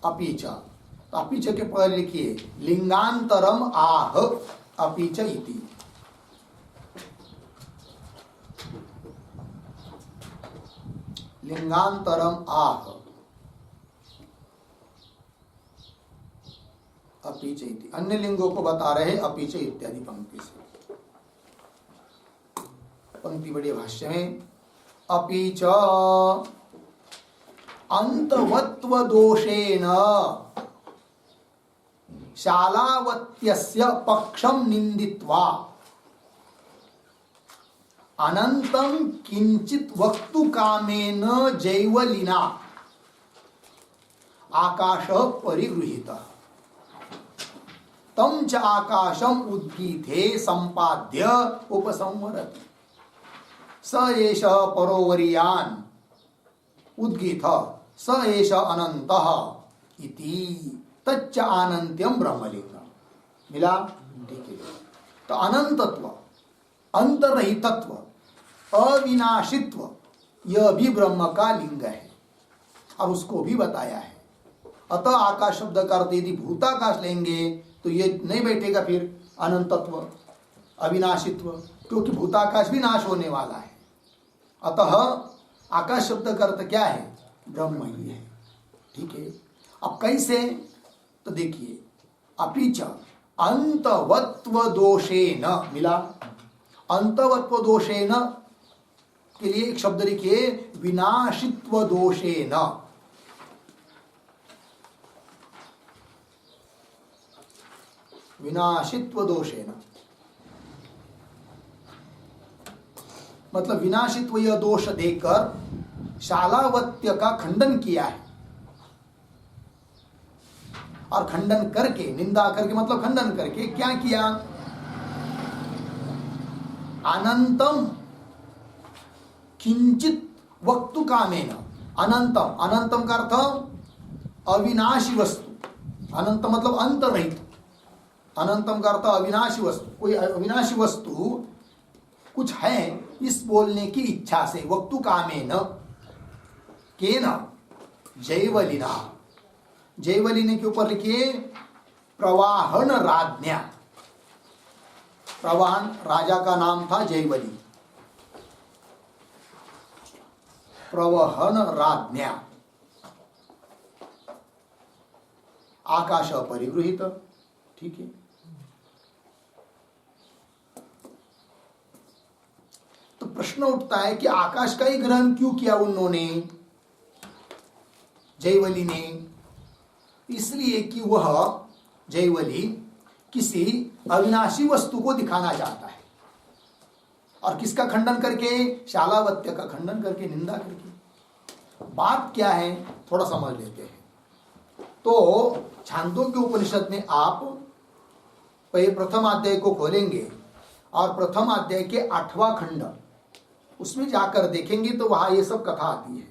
अपि च, तो अपि च के पहले लिखिए लिंगांतरम आह अपि च इति। लिंगांतरम आह अपि च इति। अन्य लिंगों को बता रहे अपि च इत्यादि पंक्ति से। पंक्ति बड़ी भाष्य में अपि च अंतवत्व दोषेण शालावत्यस्य पक्षम निंदित्वा अनंतं किंचित वक्तु कामेन जैवलिना आकाश परिगृहीतः तम च आकाशम उद्गीते संपाद्य उपसंवरति स एष परोवरीयान उद्गीत स एष अनंतः इति तच्च अनंत्यम ब्रह्मलिंगम। मिला? ठीक है। तो अनंतत्व, अंतरहितत्व, अविनाशित्व, यह भी ब्रह्म का लिंग है और उसको भी बताया है। अतः आकाश शब्द का अर्थ यदि भूताकाश लेंगे तो ये नहीं बैठेगा फिर अनंतत्व, अविनाशित्व, क्योंकि भूताकाश भी नाश होने वाला है। अतः आकाश शब्द का अर्थ क्या है? ब्रह्म ही है। ठीक है। अब कैसे? तो देखिए अपि च अंतवत्व दोषेन, मिला? अंतवत्व दोषेन के लिए एक शब्द लिखिए विनाशित्व दोषेन। विनाशित्व दोषेन मतलब विनाशित्व यह दोष देकर शालावत्य का खंडन किया है। और खंडन करके, निंदा करके मतलब खंडन करके क्या किया? अनंतम किंचित वक्तु कामेन। अनंतम, अनंतम का अर्थ अविनाशी वस्तु। अनंत मतलब अंत रहित। अनंतम का अर्थ अविनाशी वस्तु। कोई अविनाशी वस्तु कुछ है इस बोलने की इच्छा से। वक्तु कामेन केन जैवलिना। जैवलिने के ऊपर लिखिए प्रवाहन राज्ञा। प्रवाहन राजा का नाम था जैवली। प्रवहन राज्ञा आकाश परिगृहीत। ठीक है। तो प्रश्न उठता है कि आकाश का ही ग्रहण क्यों किया उन्होंने, जैवली ने? इसलिए कि वह जैवली किसी अविनाशी वस्तु को दिखाना चाहता है। और किसका खंडन करके? शालावत्य का खंडन करके, निंदा करके। बात क्या है थोड़ा समझ लेते हैं। तो छांदोग्य उपनिषद में आप प्रथम अध्याय को खोलेंगे और प्रथम अध्याय के 8वां खंड उसमें जाकर देखेंगे तो वहां ये सब कथा आती है।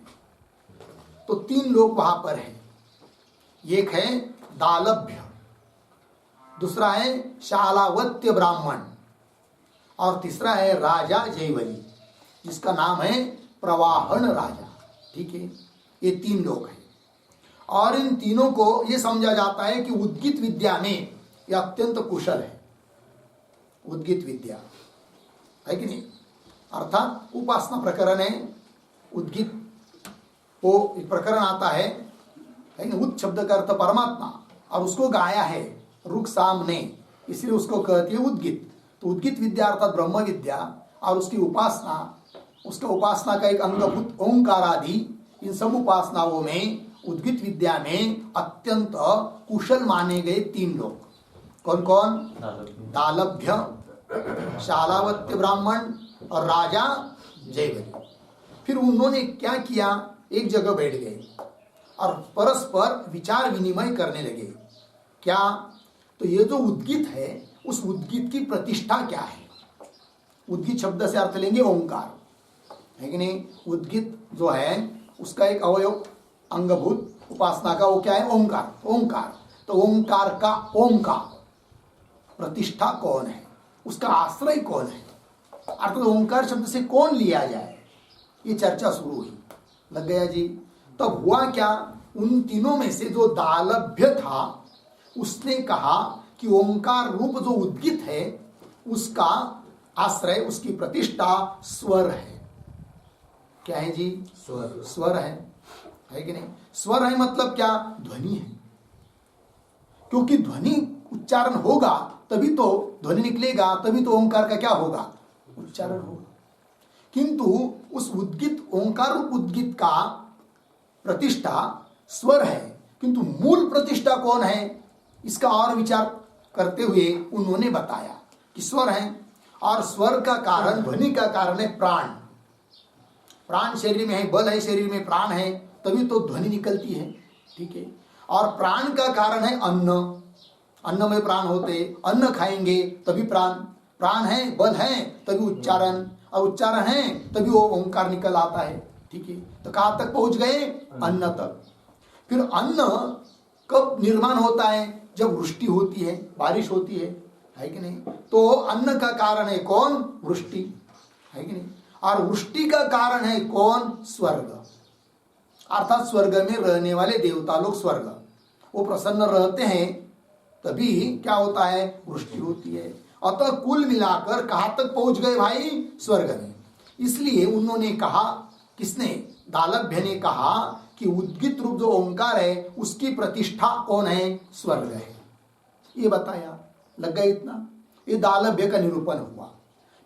तो 3 लोग वहां पर हैं। एक है दालभ्य, दूसरा है शालावत्य ब्राह्मण और तीसरा है राजा जैवली जिसका नाम है प्रवाहन राजा। ठीक है। ये 3 लोग हैं और इन तीनों को ये समझा जाता है कि उद्गित विद्या में ये अत्यंत कुशल है। उद्गित विद्या है कि नहीं? अर्थात उपासना प्रकरण है। उद्गित वो एक प्रकरण आता है ना, उद शब्द का अर्थ परमात्मा और उसको गाया है रुक साम ने, इसलिए उसको कहती है उद्गित। तो उद्गित विद्या अर्थात ब्रह्म विद्या और उसकी उपासना, उसका उपासना का एक अंगभूत ओंकार आदि, इन सब उपासनाओं में उद्गित विद्या में अत्यंत कुशल माने गए 3 लोग। कौन कौन? दालभ्य, शालावत्य ब्राह्मण और राजा जैवली। फिर उन्होंने क्या किया? एक जगह बैठ गए और परस्पर विचार विनिमय करने लगे क्या? तो ये जो उद्गीत है, उस उद्गीत की प्रतिष्ठा क्या है? उद्गीत शब्द से अर्थ लेंगे ओंकार, है कि नहीं? उद्गीत जो है उसका एक अवयव अंगभूत उपासना का वो क्या है? ओंकार। ओंकार, तो ओंकार का ओम का प्रतिष्ठा कौन है, उसका आश्रय कौन है, अर्थात ओंकार शब्द से कौन लिया जाए, ये चर्चा शुरू हुई। लग गया जी? तब हुआ क्या? उन तीनों में से जो दालभ्य था उसने कहा कि ओंकार रूप जो उद्गीत है उसका आश्रय, उसकी प्रतिष्ठा स्वर है। क्या है जी? स्वर। स्वर है कि नहीं? स्वर है मतलब क्या? ध्वनि है, क्योंकि ध्वनि उच्चारण होगा तभी तो ध्वनि निकलेगा, तभी तो ओंकार का क्या होगा? उच्चारण होगा। किंतु उस उद्गीत, ओंकार रूप उद्गीत का प्रतिष्ठा स्वर है, किंतु मूल प्रतिष्ठा कौन है, इसका और विचार करते हुए उन्होंने बताया कि स्वर है, और स्वर का कारण, ध्वनि का कारण है प्राण। प्राण शरीर में है, बल है शरीर में, प्राण है, तभी तो ध्वनि निकलती है। ठीक है? और प्राण का कारण है अन्न, अन्न में प्राण होते, अन्न खाएंगे तभी प्राण, प्राण है, बल है तभी उच्चारण, और उच्चारण है तभी वो ओंकार निकल आता है। ठीक है? तो कहाँ तक पहुंच गए? अन्न तक। फिर अन्न कब निर्माण होता है? जब वृष्टि होती है, बारिश होती है कि नहीं? तो अन्न का कारण है कौन? वृष्टि, है कि नहीं? और वृष्टि का कारण है कौन? स्वर्ग, अर्थात स्वर्ग में रहने वाले देवता लोग, स्वर्ग वो प्रसन्न रहते हैं तभी क्या होता है? वृष्टि होती है। अतः कुल मिलाकर कहाँ तक पहुंच गए भाई? स्वर्ग में। इसलिए उन्होंने कहा, किसने? दालभ्य ने कहा कि उद्गीत रूप जो ओंकार है उसकी प्रतिष्ठा कौन है? स्वर्ग है। ये बताया। लग गया इतना? ये दालभ्य का निरूपण हुआ।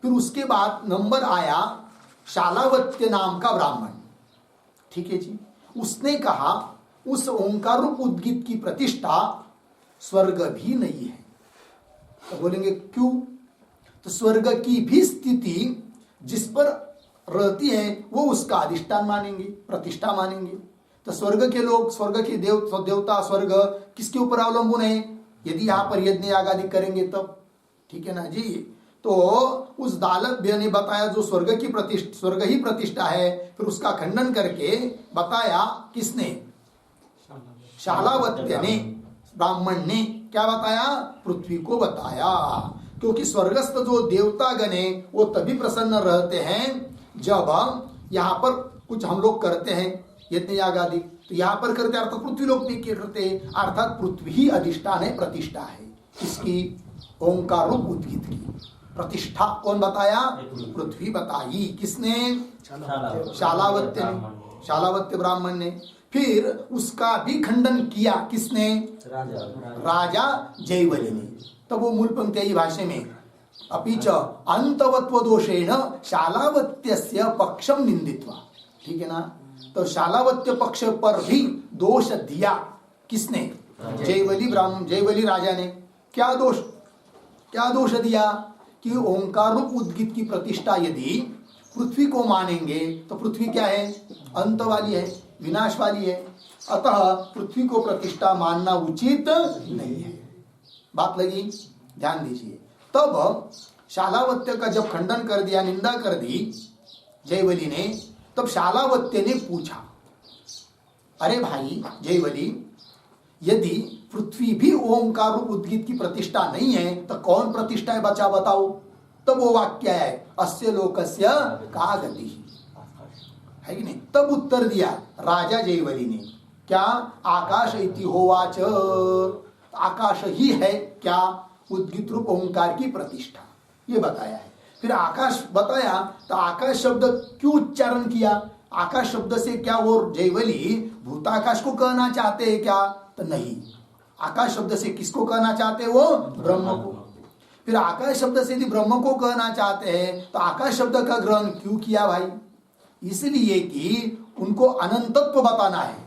फिर उसके बाद नंबर आया शालावत्य नाम का ब्राह्मण। ठीक है जी? उसने कहा उस ओंकार रूप उद्गीत की प्रतिष्ठा स्वर्ग भी नहीं है। तो बोलेंगे क्यों? तो स्वर्ग की भी स्थिति जिस पर रहती है वो उसका अधिष्ठान मानेंगे, प्रतिष्ठा मानेंगे। तो स्वर्ग के लोग, स्वर्ग के देवता स्वर्ग किसके ऊपर अवलंबन है? यदि यहाँ पर यज्ञ याग आदि करेंगे तब। ठीक है ना जी? तो उस दालभ्य ने बताया जो स्वर्ग की प्रतिष्ठा, स्वर्ग ही प्रतिष्ठा है, फिर उसका खंडन करके बताया किसने? शालावत्य ने, ब्राह्मण ने क्या बताया? पृथ्वी को बताया। क्योंकि स्वर्गस्थ जो देवता गण है वो तभी प्रसन्न रहते हैं जब यहाँ पर कुछ हम लोग करते हैं यज्ञ याग आदि, तो यहाँ पर करते अर्थात पृथ्वी लोक में करते, अर्थात पृथ्वी ही अधिष्ठान है, प्रतिष्ठा है। किसकी? ओंकार रूप उद्गीत की प्रतिष्ठा कौन बताया? पृथ्वी बताई। किसने? शालावत्य ने, शालावत्य ब्राह्मण ने। फिर उसका भी खंडन किया किसने? राजा जयवली ने। तब वो मूल पंक्ति आई भाष्य में, अपिच अंतवत्व दोषेण शालावत्यस्य पक्षम निंदित्वा। ठीक है ना? तो शालावत्य पक्ष पर भी दोष दिया किसने? जयवली ब्राह्मण, जयवली राजा ने। क्या दोष दिया? कि ओंकार रूप उद्गीत की प्रतिष्ठा यदि पृथ्वी को मानेंगे तो पृथ्वी क्या है? अंत वाली है, विनाश वाली है, अतः पृथ्वी को प्रतिष्ठा मानना उचित नहीं है। बात लगी? ध्यान दीजिए। तब शालावत्य का जब खंडन कर दिया, निंदा कर दी जयवली ने, तब शालावत्य ने पूछा, अरे भाई जयवली, यदि पृथ्वी भी ओंकार रूप उद्गीत की प्रतिष्ठा नहीं है तो कौन प्रतिष्ठा है? बचा बताओ। तब वो वाक्य है, अस्य लोकस्य का गति, है कि नहीं? तब उत्तर दिया राजा जयवली ने, क्या? आकाश इति होवाच, आकाश ही है क्या? उद्गीत रूप ओंकार की प्रतिष्ठा, ये बताया है। फिर आकाश बताया, तो आकाश शब्द क्यों उच्चारण किया? आकाश शब्द से क्या वो जयवली भूताकाश को कहना चाहते हैं क्या? तो नहीं। आकाश शब्द से किसको कहना चाहते हैं? वो ब्रह्म को। फिर आकाश शब्द से यदि ब्रह्म को कहना चाहते हैं तो आकाश शब्द का ग्रहण क्यों किया भाई? इसलिए कि उनको अनंतत्व बताना है,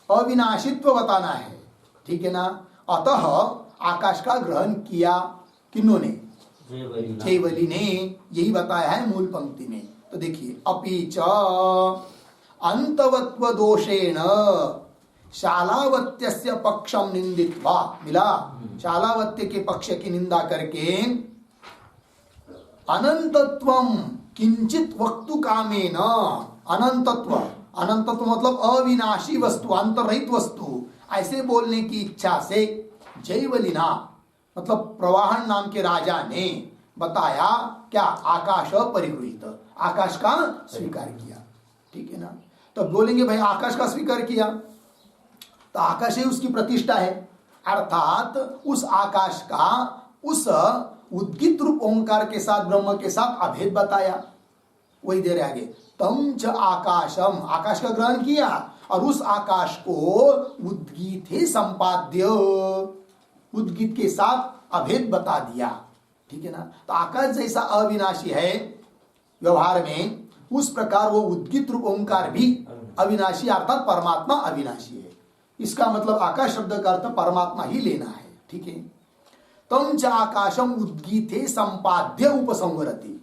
अविनाशित्व बताना है। ठीक है ना? अतः आकाश का ग्रहण किया किन्होंने? जयवली ने। यही बताया है मूल पंक्ति में। तो देखिए, अपि च अंतवत्व दोषेण, शालावत्यस्य पक्षम निंदित्वा, मिला, शालावत्य के पक्ष की निंदा करके अनंतत्वम किंचित वक्तु कामेन, अनंतत्व, अनंतत्व मतलब अविनाशी वस्तु, अंतरहित वस्तु, ऐसे बोलने की इच्छा से जैवलिना मतलब प्रवाहन नाम के राजा ने बताया क्या, आकाश परिगृहित, आकाश का स्वीकार किया। ठीक है ना, तो बोलेंगे भाई आकाश का स्वीकार किया तो आकाश ही उसकी प्रतिष्ठा है, अर्थात उस आकाश का उस उद्गित रूप ओंकार के साथ, ब्रह्म के साथ अभेद बताया। वही दे रहे आगे, तम च आकाशम, आकाश का ग्रहण किया और उस आकाश को उद्गीत ही संपाद्य, उद्गीत के साथ अभेद बता दिया। ठीक है ना, तो आकाश जैसा अविनाशी है व्यवहार में, उस प्रकार वो उद्गीत रूप ओंकार भी अविनाशी अर्थात परमात्मा अविनाशी है। इसका मतलब आकाश शब्द का अर्थ परमात्मा ही लेना है। ठीक है, तम च आकाशम उद्गीते संपाद्य उपसंवरति,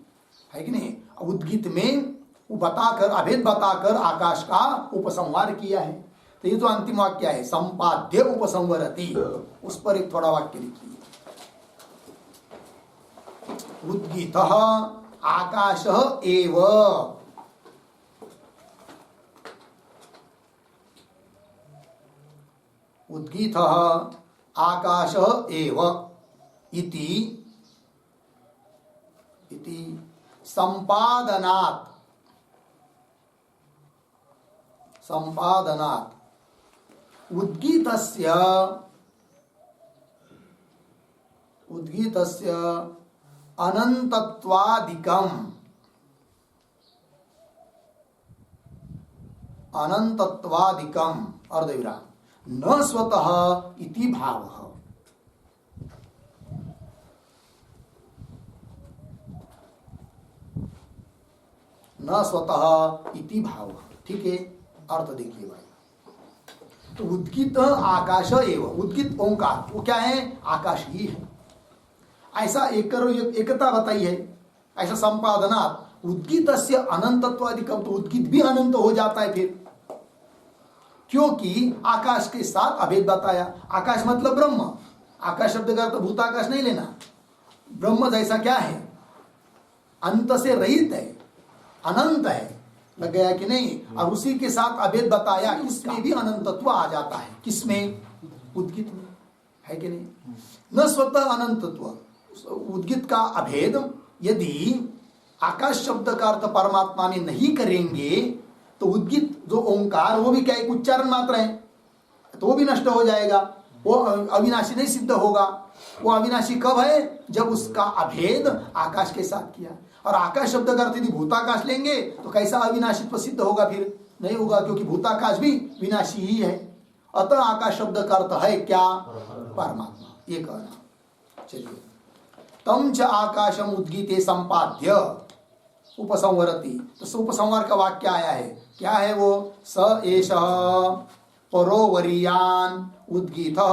है कि नहीं, उद्गीत में बताकर, अभेद बताकर आकाश का उपसंहार किया है। तो ये जो अंतिम वाक्य है संपाद्य उपसंवरति, उस पर एक थोड़ा वाक्य लिखिए। उद्गीतः आकाशः एव, उद्गीतः आकाशः एव इति संपादनात्, संपादनात् उद्गीतस्य अनंतत्वादिकम, अनंतत्वादिकम अर्धविराम न स्वतः इति भावः, न स्वतः इति भाव। ठीक है, अर्थ देखिए भाई, तो उद्गीत आकाश एवं, उद्गीत ओंकार वो क्या है, आकाश ही है, ऐसा एकता बताई है। ऐसा संपादनात् उद्गीतस्य अनंतत्वादिकम, तो उद्गीत भी अनंत हो जाता है फिर, क्योंकि आकाश के साथ अभेद बताया। आकाश मतलब ब्रह्म, आकाश शब्द का तो भूताकाश नहीं लेना, ब्रह्म जैसा क्या है, अंत से रहित है, अनंत है, लग गया कि नहीं, और उसी के साथ अभेद बताया, इसमें भी अनंतत्व आ जाता है। किसमें, उद्गीत में, है कि नहीं, न स्वतः अनंतत्व, उद्गीत का अभेद यदि आकाश शब्द का अर्थ परमात्मा में नहीं करेंगे तो उद्गीत जो ओंकार वो भी क्या एक उच्चारण मात्र है, तो वो भी नष्ट हो जाएगा, वो अविनाशी नहीं सिद्ध होगा। वो अविनाशी कब है, जब उसका अभेद आकाश के साथ किया। और आकाश शब्द का अर्थ यदि भूताकाश लेंगे तो कैसा अविनाशित्व सिद्ध होगा, फिर नहीं होगा, क्योंकि भूताकाश भी विनाशी ही है। अतः आकाश शब्द का अर्थ है क्या, परमात्मा, ये कहना। चलिए, तम च आकाशम उद्गीते संपाद्य उपसंवरति, तो उपसंहार का वाक्य आया है, क्या है वो, स एषः परो वरीयान उद्गीतः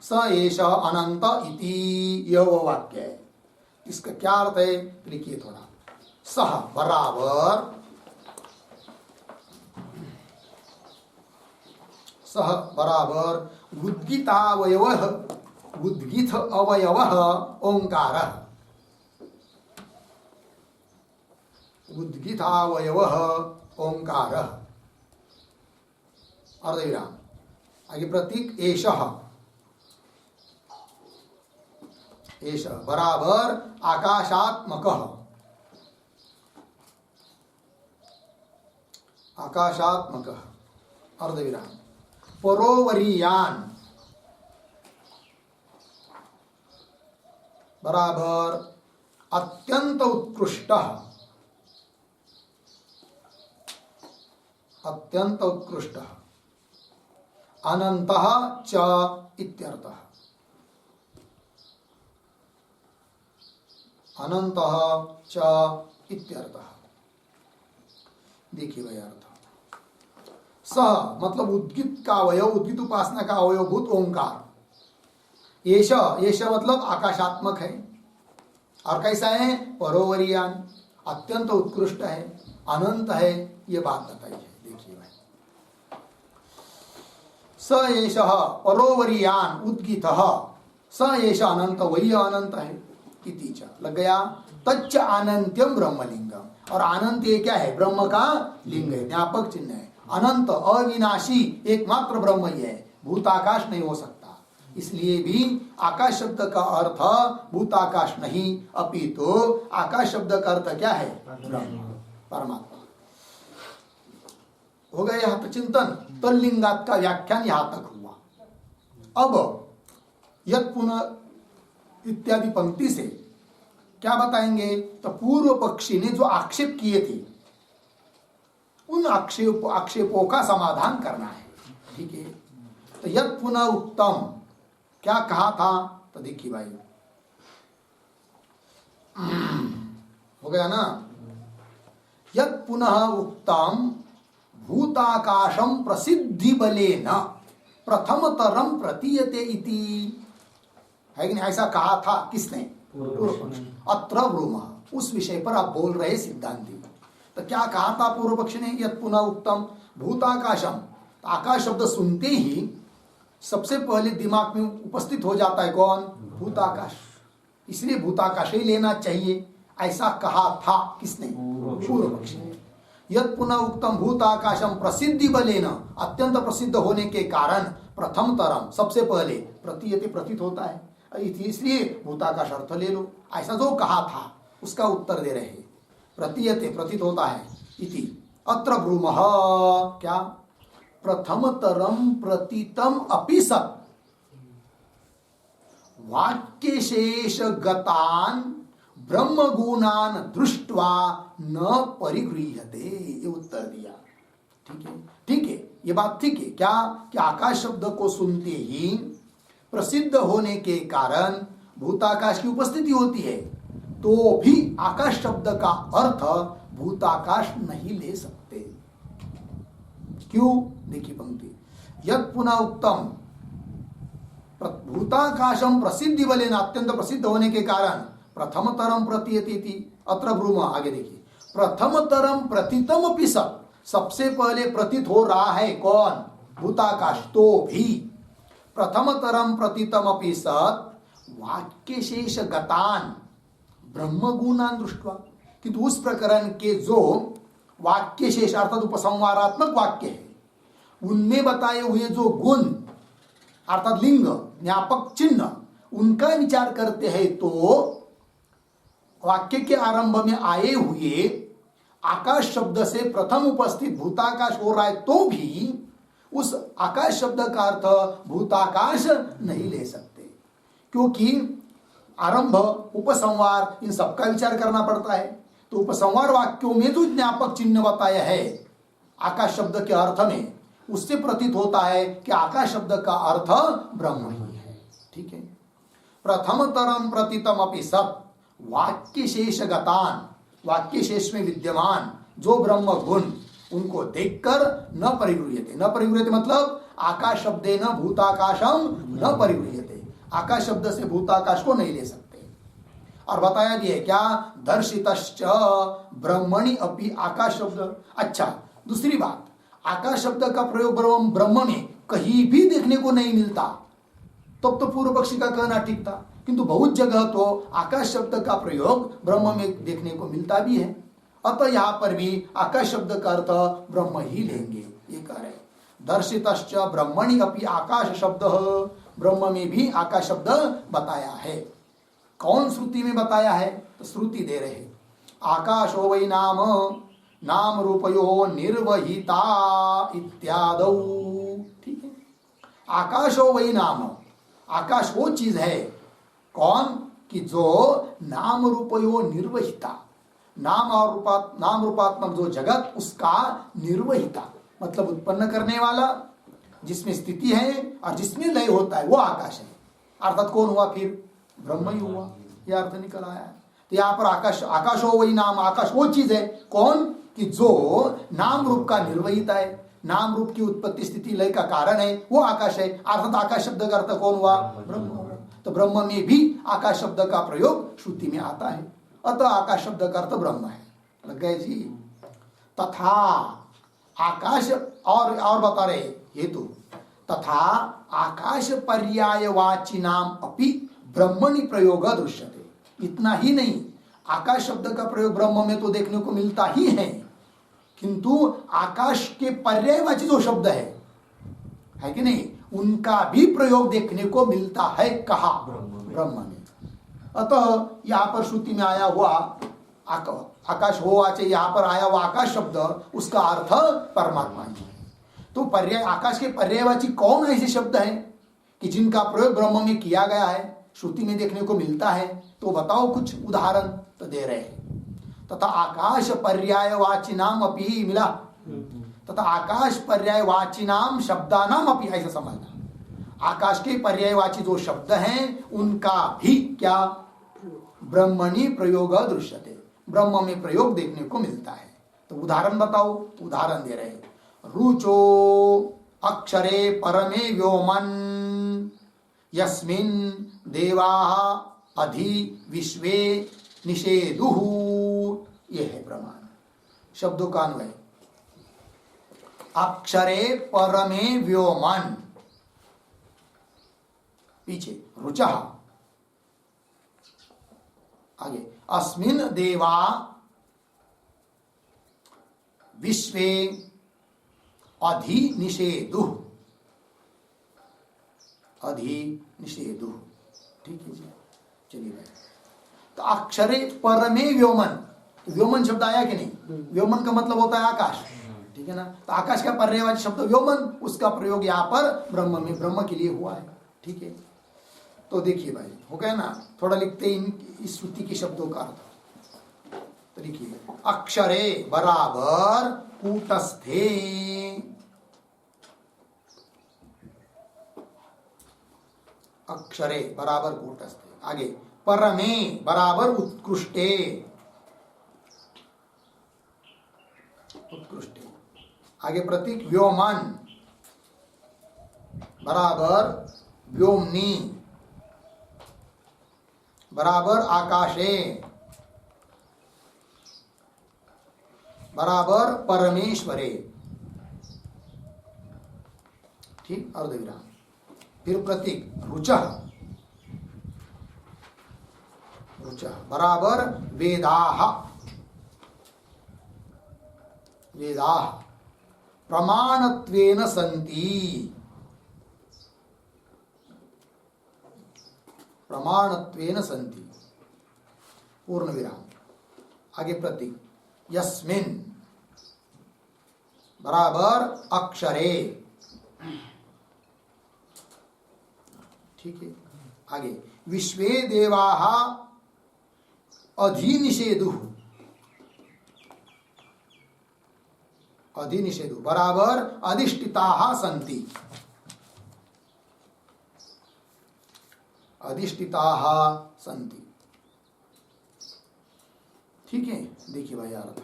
स एषः अनंत इति, यह वो वाक्य है। इसका क्या अर्थ है, लिखिए थोड़ा, सह बराबर, सह बराबर उद्गीतावयवः, उद्गीत अवयवः ओंकारः, उद्गीतावयवः ओंकारः, अर्धविराम, आगे प्रतीक एषः, एषः बराबर आकाशात्मकः, आकाशात्मकः, अर्धविराम, परोवरीयान बराबर अत्यंत उत्कृष्टः, अत्यंत उत्कृष्टः, अनंतः च इत्यर्थः, अनंतः च इत्यर्थः। देखिए भाई अर्थ, सह मतलब उद्गीत का अवयव, उद्गीत उपासना का अवयवभूत ओंकार, येष, येष मतलब आकाशात्मक है, और कैसा है, परोवरीयान, अत्यंत उत्कृष्ट है, अनंत है, ये बात बताई है। देखिए भाई, स एषः परोवरीयान उद्गीतः स एष अनंत, वही अनंत है इति च। लग गया। तच्च अनंत्यम ब्रह्मलिंगम, और अनंत ये क्या है? ब्रह्म का लिंग है, ज्ञापक चिन्ह है। अनंत अविनाशी एकमात्र ब्रह्म ही है, भूताकाश नहीं हो सकता। इसलिए भी आकाश शब्द का अर्थ भूताकाश नहीं, अपितु आकाश शब्द का अर्थ क्या है? ब्रह्म, परमात्मा। हो गया यहां तक चिंतन। तल्लिंगात का व्याख्यान यहां तक हुआ। अब यत् पुनः इत्यादि पंक्ति से क्या बताएंगे? तो पूर्व पक्षी ने जो आक्षेप किए थे उन आक्षेपों का समाधान करना है। ठीक है। तो यत् पुनः उत्तम क्या कहा था? तो देखिए भाई, हो गया ना। यत् पुनः उत्तम भूताकाशम प्रसिद्धि बलेन प्रथमतरम प्रतीयते इति, है कि नहीं? ऐसा कहा था किसने? पूर्व पक्ष। अत्र ब्रूमः, उस विषय पर आप बोल रहे सिद्धांति। तो क्या कहा था पूर्व पक्ष ने? यत् पुनः उत्तम भूताकाशम, आकाश शब्द सुनते ही सबसे पहले दिमाग में उपस्थित हो जाता है कौन? भूताकाश। इसलिए भूताकाश ही लेना चाहिए, ऐसा कहा था किसने? पूर्व पक्षी ने। यत् पुनः उत्तम भूताकाशम प्रसिद्धि बलेन, अत्यंत प्रसिद्ध होने के कारण प्रथम तरम, सबसे पहले प्रतीयते, प्रतीत होता है, इसलिए भूताकाश अर्थ ले लो। ऐसा जो कहा था उसका उत्तर दे रहे। प्रतीयते, प्रतीत होता है, इति अत्र ब्रूमः, क्या? प्रथमतरम प्रतीतम अपि सत् वाक्यशेष गतान ब्रह्म गुणान दृष्ट्वा न परिगृह्यते, ये उत्तर दिया। ठीक है, ठीक है, ये बात ठीक है। क्या? कि आकाश शब्द को सुनते ही प्रसिद्ध होने के कारण भूताकाश की उपस्थिति होती है, तो भी आकाश शब्द का अर्थ भूताकाश नहीं ले सकते। क्यों? देखिए पंक्ति, यत् पुनः उत्तम भूताकाशम प्रसिद्धि बलेन, अत्यंत प्रसिद्ध होने के कारण प्रथम तरम प्रतीयते अत्र ब्रूम। आगे देखिए, प्रथम तरम प्रतीतम अपि सत्, सबसे पहले प्रतीत हो रहा है कौन? भूताकाश। तो भी प्रथम तरम प्रतीतम अपि सत् वाक्यशेष गतान ब्रह्म गुणान दृष्ट्वा, किंतु उस प्रकरण के जो वाक्य शेष अर्थात उपसंहारात्मक वाक्य है, उनमें बताए हुए जो गुण अर्थात लिंग, ज्ञापक चिन्ह, उनका विचार करते हैं तो वाक्य के आरंभ में आए हुए आकाश शब्द से प्रथम उपस्थित भूताकाश हो रहा है, तो भी उस आकाश शब्द का अर्थ भूताकाश नहीं ले सकते, क्योंकि आरंभ, उपसंहार, इन सबका विचार करना पड़ता है। तो उपसंहार वाक्यों में जो ज्ञापक चिन्ह बताया है आकाश शब्द के अर्थ में, उससे प्रतीत होता है कि आकाश शब्द का अर्थ ब्रह्म ही है। ठीक है। प्रथम तरम प्रतीतम अपि सत् वाक्य शेष गतान, वाक्य शेष में विद्यमान जो ब्रह्म गुण, उनको देखकर न परिगृह्यते। न परिगृह्यते मतलब आकाश शब्दे न भूताकाशम न परिगृह्यते, आकाश शब्द से भूताकाश को नहीं ले सकते। और बताया भी है क्या? दर्शितश्च ब्रह्मणि अपि आकाश शब्द। अच्छा, दूसरी बात, आकाश शब्द का प्रयोग ब्रह्म में कहीं भी देखने को नहीं मिलता, तब तो पूर्व पक्षी का कहना ठीक था, किंतु बहुत जगह तो आकाश शब्द का प्रयोग ब्रह्म में देखने को मिलता भी है। अतः यहाँ पर भी आकाश शब्द का अर्थ ब्रह्म ही लेंगे, ये कह रहे। दर्शितश्च ब्रह्मणि अपि आकाश शब्द, ब्रह्म में भी आकाश शब्द बताया है। कौन श्रुति में बताया है? तो श्रुति दे रहे, आकाशो वै नाम नाम रूपयो निर्वहिता इत्यादौ। ठीक है, आकाशो वै नाम, आकाश वो चीज है कौन? कि जो नाम रूपयो निर्वहिता, नाम और नाम रूपात्मक जो जगत, उसका निर्वहिता मतलब उत्पन्न करने वाला, जिसमें स्थिति है और जिसमें लय होता है, वो आकाश है। अर्थात कौन हुआ फिर? ब्रह्म ही हुआ, यह अर्थ निकल आया है। तो यहाँ पर आकाश, आकाशो वही नाम, आकाश वो चीज है कौन? कि जो नाम रूप का निर्वहिता है, नाम रूप की उत्पत्ति स्थिति लय का कारण है, वो आकाश है। अर्थात आकाश शब्द का अर्थ कौन हुआ? ब्रह्म हुआ। तो ब्रह्म में भी आकाश शब्द का प्रयोग श्रुति में आता है, अतः आकाश शब्द का अर्थ ब्रह्म है। लग गए जी? तथा आकाश और बता रहे हेतु, तथा आकाश पर्यायवाचिनाम अपि ब्रह्मणि प्रयोग दृश्यते। इतना ही नहीं, आकाश शब्द का प्रयोग ब्रह्म में तो देखने को मिलता ही है, किंतु आकाश के पर्यायवाची जो शब्द है कि नहीं, उनका भी प्रयोग देखने को मिलता है। कहा? ब्रह्म में। अतः यहां पर श्रुति में आया हुआ आकाश हो वाचे, यहां पर आया हुआ आकाश शब्द, उसका अर्थ परमात्मा ही है। तो पर्याय, आकाश के पर्यायवाची कौन ऐसे शब्द हैं कि जिनका प्रयोग ब्रह्म में किया गया है, श्रुति में देखने को मिलता है? तो बताओ कुछ उदाहरण तो दे रहे हैं। तथा आकाश पर्यायवाची नाम अपि मिला, तथा आकाश पर्यायवाची नाम शब्दानाम अपि, ऐसा समझना। आकाश के पर्यायवाची जो शब्द हैं उनका भी क्या? ब्रह्मणि प्रयोग दृश्यते, ब्रह्म में प्रयोग देखने को मिलता है। तो उदाहरण बताओ। उदाहरण दे रहे हैं, रुचो अक्षरे परमे व्योमन यस्मिन् देवाः अधि विश्वे निषेधुः। यह है प्रमाण। शब्दों का अन्वय, अक्षरे परमे व्योमन, पीछे रुचः, आगे अस्मिन् देवा विश्वे अधि निषेधुः, अधि निषेधुः। ठीक है जी, चलिए भाई। तो अक्षरे परमे व्योमन, व्योमन शब्द आया कि नहीं? व्योमन का मतलब होता है आकाश, ठीक है ना? तो आकाश का पर्यायवाची शब्द व्योमन, उसका प्रयोग यहाँ पर ब्रह्म में, ब्रह्म के लिए हुआ है। ठीक है, तो देखिए भाई, हो गया ना? थोड़ा लिखते इस श्रुति के शब्दों का अर्थ। तो लिखिए, अक्षरे बराबर कूटस्थे, अक्षरे बराबर कूटस्थे। आगे परमे बराबर उत्कृष्टे, उत्कृष्टे। आगे प्रतीक व्योमन बराबर व्योमनी बराबर आकाशे बराबर परमेश्वरे। ठीक, अर्धविराम। फिर प्रतीक रुचः, रुचः बराबर वेदाः, वेदाः प्रमाणत्वेन सन्ति, प्रमाणत्वेन सन्ति, पूर्ण विराम। आगे प्रतीक यस्मिन् बराबर अक्षरे। ठीक है, आगे विश्वे देवाः अधिनिषेधुः, अधिनिषेधुः बराबर अधिष्ठिताः सन्ति, अधिष्ठिताः सन्ति। ठीक है, देखिए भाई अर्थ,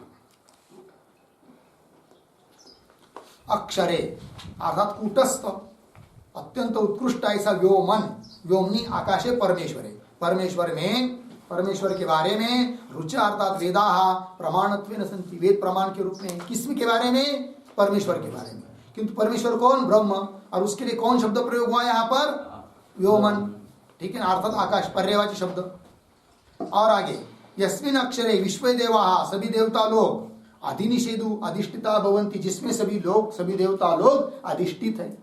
अक्षरे अर्थात कूटस्थ, अत्यंत उत्कृष्ट ऐसा व्योमन, व्योमनी आकाशे परमेश्वरे, परमेश्वर में, परमेश्वर के बारे में रुचि अर्थात वेदाः प्रमाणत्वेन सन्ति, वेद प्रमाण के रूप में। किसमें के बारे में? परमेश्वर के बारे में। किंतु परमेश्वर कौन? ब्रह्म। और उसके लिए कौन शब्द प्रयोग हुआ यहाँ पर? व्योमन। ठीक है, अर्थात आकाश, पर्यायवाची शब्द। और आगे यस्मिन् अक्षरे विश्व देवाः, सभी देवता लोग, अधिनिषेधु अधिष्ठिता भवन्ति, जिसमें सभी लोग, सभी देवता लोग अधिष्ठित है,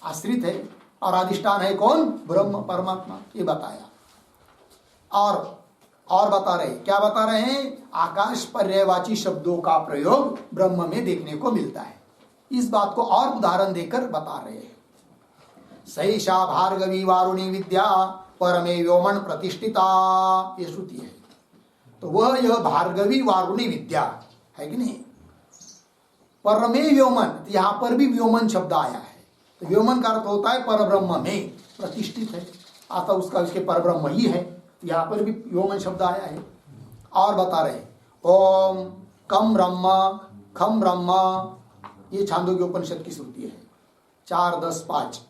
आश्रित है। और अधिष्ठान है कौन? ब्रह्म, परमात्मा। ये बताया। और बता रहे, क्या बता रहे हैं? आकाश पर्यायवाची शब्दों का प्रयोग ब्रह्म में देखने को मिलता है। इस बात को और उदाहरण देकर बता रहे हैं। सैषा भार्गवी वारुणी विद्या परमे व्योमन प्रतिष्ठिता, ये श्रुति है। तो वह यह भार्गवी वारुणी विद्या है कि नहीं? परमे व्योमन, यहां पर भी व्योमन शब्द आया है। तो व्योमन का अर्थ होता है परब्रह्म में प्रतिष्ठित है, अतः उसका उसके परब्रह्म ही है। यहाँ पर भी व्योमन शब्द आया है। और बता रहे ओम कम ब्रह्म खम ब्रह्म, ये छांदोग्य उपनिषद की श्रुति है 4:10-5।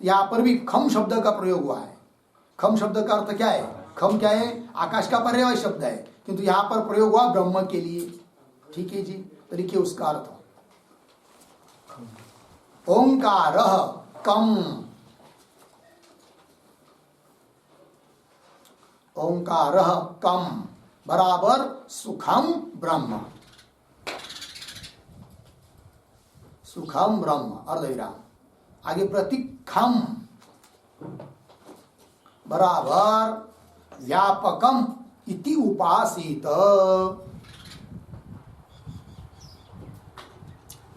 यहाँ पर भी खम शब्द का प्रयोग हुआ है। खम शब्द का अर्थ क्या है? खम क्या है? आकाश का पर्यायवाची शब्द है, किंतु यहाँ पर प्रयोग हुआ ब्रह्म के लिए। ठीक है जी, तो लिखिए उसका अर्थ ओंकार कम, ओंकारः कम बराबर सुखम ब्रह्म, सुखम ब्रह्म अर्धविराम, आगे प्रतीक खम बराबर व्यापकम इति उपासित,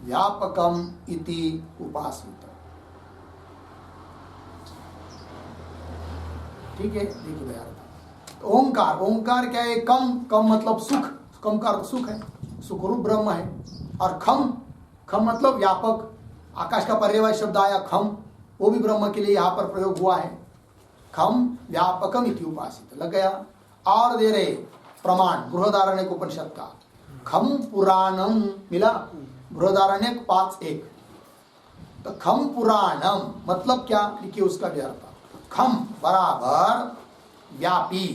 व्यापकम इति उपासित। ठीक है, देखिए भैया ओंकार, ओंकार क्या है? कम, कम मतलब सुख, कम का अर्थ सुख है, सुखरूप ब्रह्म है। और खम, खम मतलब व्यापक, आकाश का पर्यायवाची शब्द आया खम, वो भी ब्रह्म के लिए यहाँ पर प्रयोग हुआ है। खम व्यापकम इति उपासित लग गया। और दे रहे प्रमाण बृहदारण्यक उपनिषद का, खम पुराणम मिला, बृहदारण्यक 5:1। तो खम पुराणम मतलब क्या, लिखिए उसका भी अर्थ। खम बराबर व्यापी,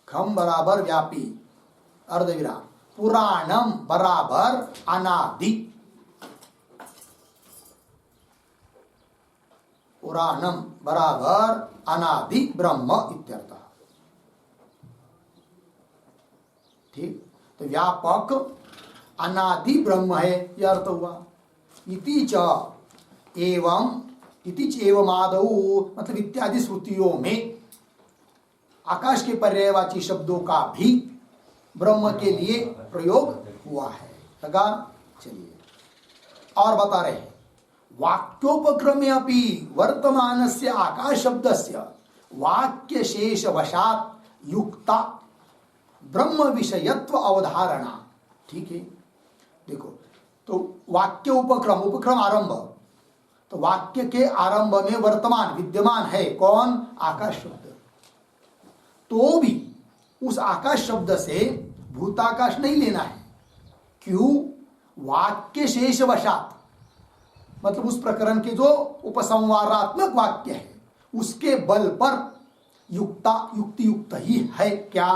खम बराबर व्यापी अर्धविराम, पुराणम बराबर अनादि, पुराणम बराबर अनादि ब्रह्म इत्यर्थ। ठीक, तो व्यापक अनादि ब्रह्म है, यह अर्थ हुआ। इति च एवं, इति च एवं आदौ मतलब इत्यादि श्रुतियों में आकाश के पर्यायवाची शब्दों का भी ब्रह्म के लिए प्रयोग हुआ है। लगा? चलिए और बता रहे हैं, वाक्योपक्रमे अपि वर्तमानस्य आकाश शब्दस्य वाक्य शेष वशात युक्ता ब्रह्म विषयत्व अवधारणा। ठीक है, देखो तो वाक्य उपक्रम, उपक्रम आरंभ, तो वाक्य के आरंभ में वर्तमान विद्यमान है कौन? आकाश शब्द। तो भी उस आकाश शब्द से भूताकाश नहीं लेना है। क्यों? वाक्य शेष वशात, मतलब उस प्रकरण के जो उपसंहारात्मक वाक्य है उसके बल पर युक्ता, युक्ति युक्त ही है क्या?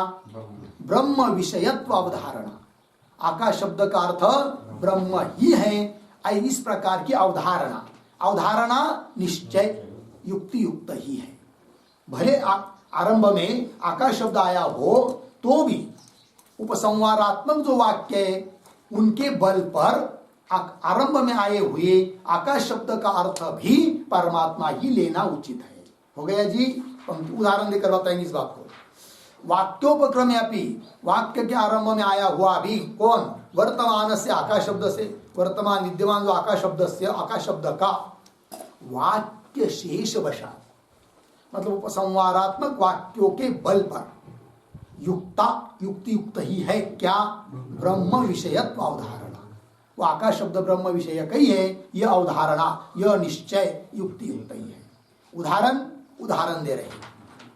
ब्रह्म विषयत्व अवधारणा। आकाश शब्द का अर्थ ब्रह्म ही है, इस प्रकार की अवधारणा, अवधारणा निश्चय युक्ति युक्त ही है। भले आरंभ में आकाश शब्द आया हो तो भी उपसंहारात्मक जो वाक्य है उनके बल पर आरंभ में आए हुए आकाश शब्द का अर्थ भी परमात्मा ही लेना उचित है। हो गया जी? उदाहरण देकर बताएंगे इस बात को। वाक्योपक्रम अपि, वाक्य के आरंभ में आया हुआ भी कौन? वर्तमान से आकाश शब्द से, वर्तमान विद्यमान जो आकाश शब्द से, आकाश शब्द का वाक्य शेष वशात मतलब उपसंहारात्मक वाक्यों के बल पर युक्ता, युक्ति युक्त ही है क्या? ब्रह्म विषयत्व अवधारणा। वो आकाश शब्द ब्रह्म विषय ही है, यह अवधारणा, यह निश्चय युक्ति युक्त ही है। उदाहरण दे रहे हैं,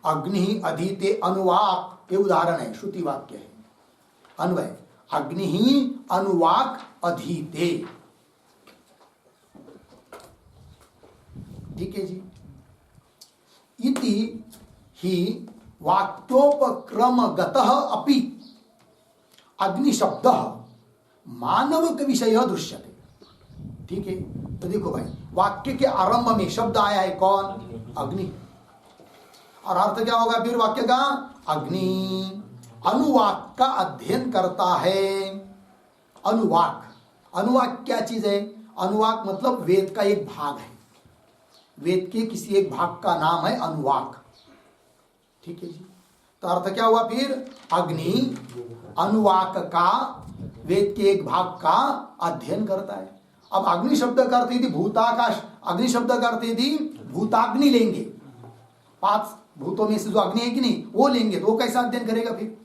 अग्नि अधीते अनुवाक, ये उदाहरण है, श्रुति वाक्य है। अन्वय, अग्नि अनुवाक अधीते। ठीक है जी? इति ही वाक्योपक्रमगतः अपि अग्नि शब्द मानवक विषय दृश्यते। ठीक है, तो देखो भाई, वाक्य के आरंभ में शब्द आया है कौन? अग्नि। और अर्थ क्या होगा फिर वाक्य का? अग्नि। अनुवाक का अध्ययन करता है। अनुवाक, अनुवाक क्या चीज है? अनुवाक मतलब वेद का एक भाग है, वेद के किसी एक भाग का नाम है अनुवाक। ठीक है जी? तो अर्थ क्या हुआ फिर? अग्नि अनुवाक का, वेद के एक भाग का अध्ययन करता है। अब अग्नि शब्द का अर्थ यदि भूताकाश, अग्नि शब्द का अर्थ यदि भूताग्नि लेंगे, 5 भूतों में से जो अग्नि है कि नहीं, वो लेंगे तो वो कैसा अध्ययन करेगा फिर?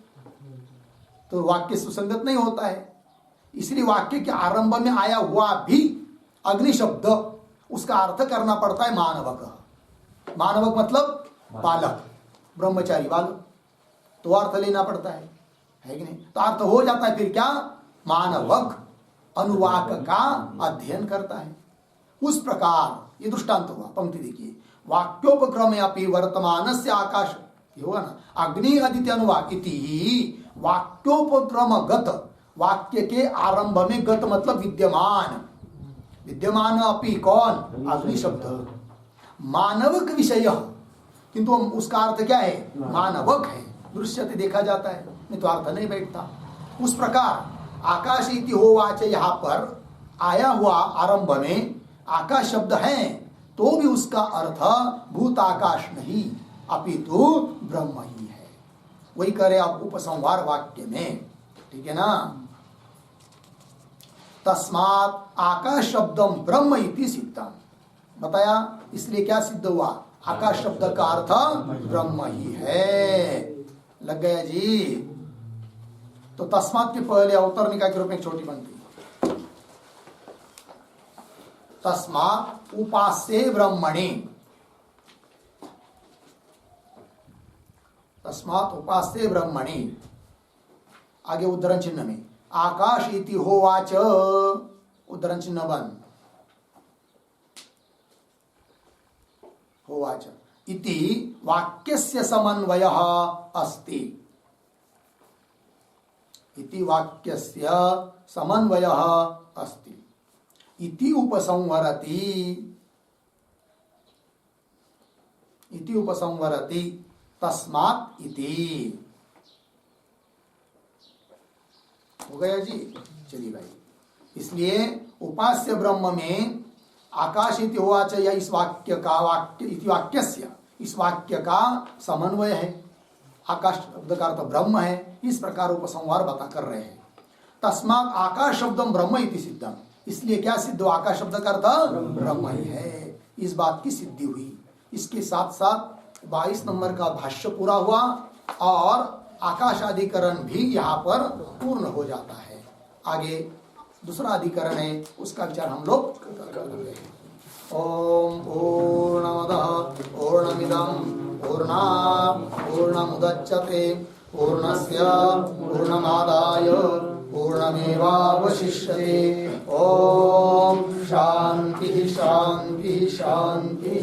तो वाक्य सुसंगत नहीं होता है। इसलिए वाक्य के आरंभ में आया हुआ भी अग्नि शब्द, उसका अर्थ करना पड़ता है मानवक। मानवक मतलब बालक, ब्रह्मचारी बालक, तो अर्थ लेना पड़ता है कि नहीं? तो अर्थ हो जाता है फिर क्या? मानवक अनुवाक का अध्ययन करता है। उस प्रकार ये दृष्टांत हुआ। पंक्ति देखिए, वाक्योपक्रमे अपि वर्तमानस्य आकाश, ये होगा ना, अग्नि अदिति अनुवाक इति वाक्योपक्रमगत वाक्य के आरंभ में गत मतलब विद्यमान, विद्यमान अपि कौन, अग्नि शब्द, मानवक विषय, किंतु उसका अर्थ क्या है, मानवक है, दृश्यते देखा जाता है, नहीं तो अर्थ नहीं बैठता। उस प्रकार आकाश इति होवाच यहाँ पर आया हुआ आरंभ में आकाश शब्द है, तो भी उसका अर्थ भूत आकाश नहीं अपितु ब्रह्म ही है। वही करे आप उपसंहार वाक्य में, ठीक है ना। तस्मात् आकाश शब्दम ब्रह्म इति सिद्धम, बताया, इसलिए क्या सिद्ध हुआ, आकाश शब्द का अर्थ ब्रह्म ही है। लग गया जी। तो तस्मात् के पहले अवतरणिका के रूप में छोटी बनती, तस्मात् उपास्ये ब्रह्मणि, तस्मात् उपास्ये ब्रह्मणि, आगे उद्धरण चिन्ह में आकाश इति होवाच, उद्धरण चिन्ह बंद, होवाच इति वाक्यस्य समन्वयः अस्ति, इति वाक्यस्य समन्वयः अस्ति, इति उपसंहरति, इति उपसंहरति, तस्मात् इति। हो गया जी। चलिए भाई, इसलिए उपास्य ब्रह्म में आकाश इति होवाच, या इस वाक्य का, वाक्य इति वाक्यस्य, इस वाक्य का समन्वय है, आकाश शब्द का अर्थ ब्रह्म है, इस प्रकार उपसंहार बता कर रहे हैं। तस्मात् आकाश शब्दम ब्रह्म इति सिद्धम, इसलिए क्या सिद्ध हुआ, आकाश शब्द का अर्थ ब्रह्म ही है, इस बात की सिद्धि हुई। इसके साथ साथ 22 नंबर का भाष्य पूरा हुआ और आकाश अधिकरण भी यहाँ पर पूर्ण हो जाता है। आगे दूसरा अधिकरण है, उसका विचार हम लोग करेंगे। ओम पूर्णमदः पूर्णमिदं पूर्णात् पूर्णमुदच्यते पूर्णस्य पूर्णमादाय पूर्णमेवावशिष्यते। ओम शांति शांति शांति।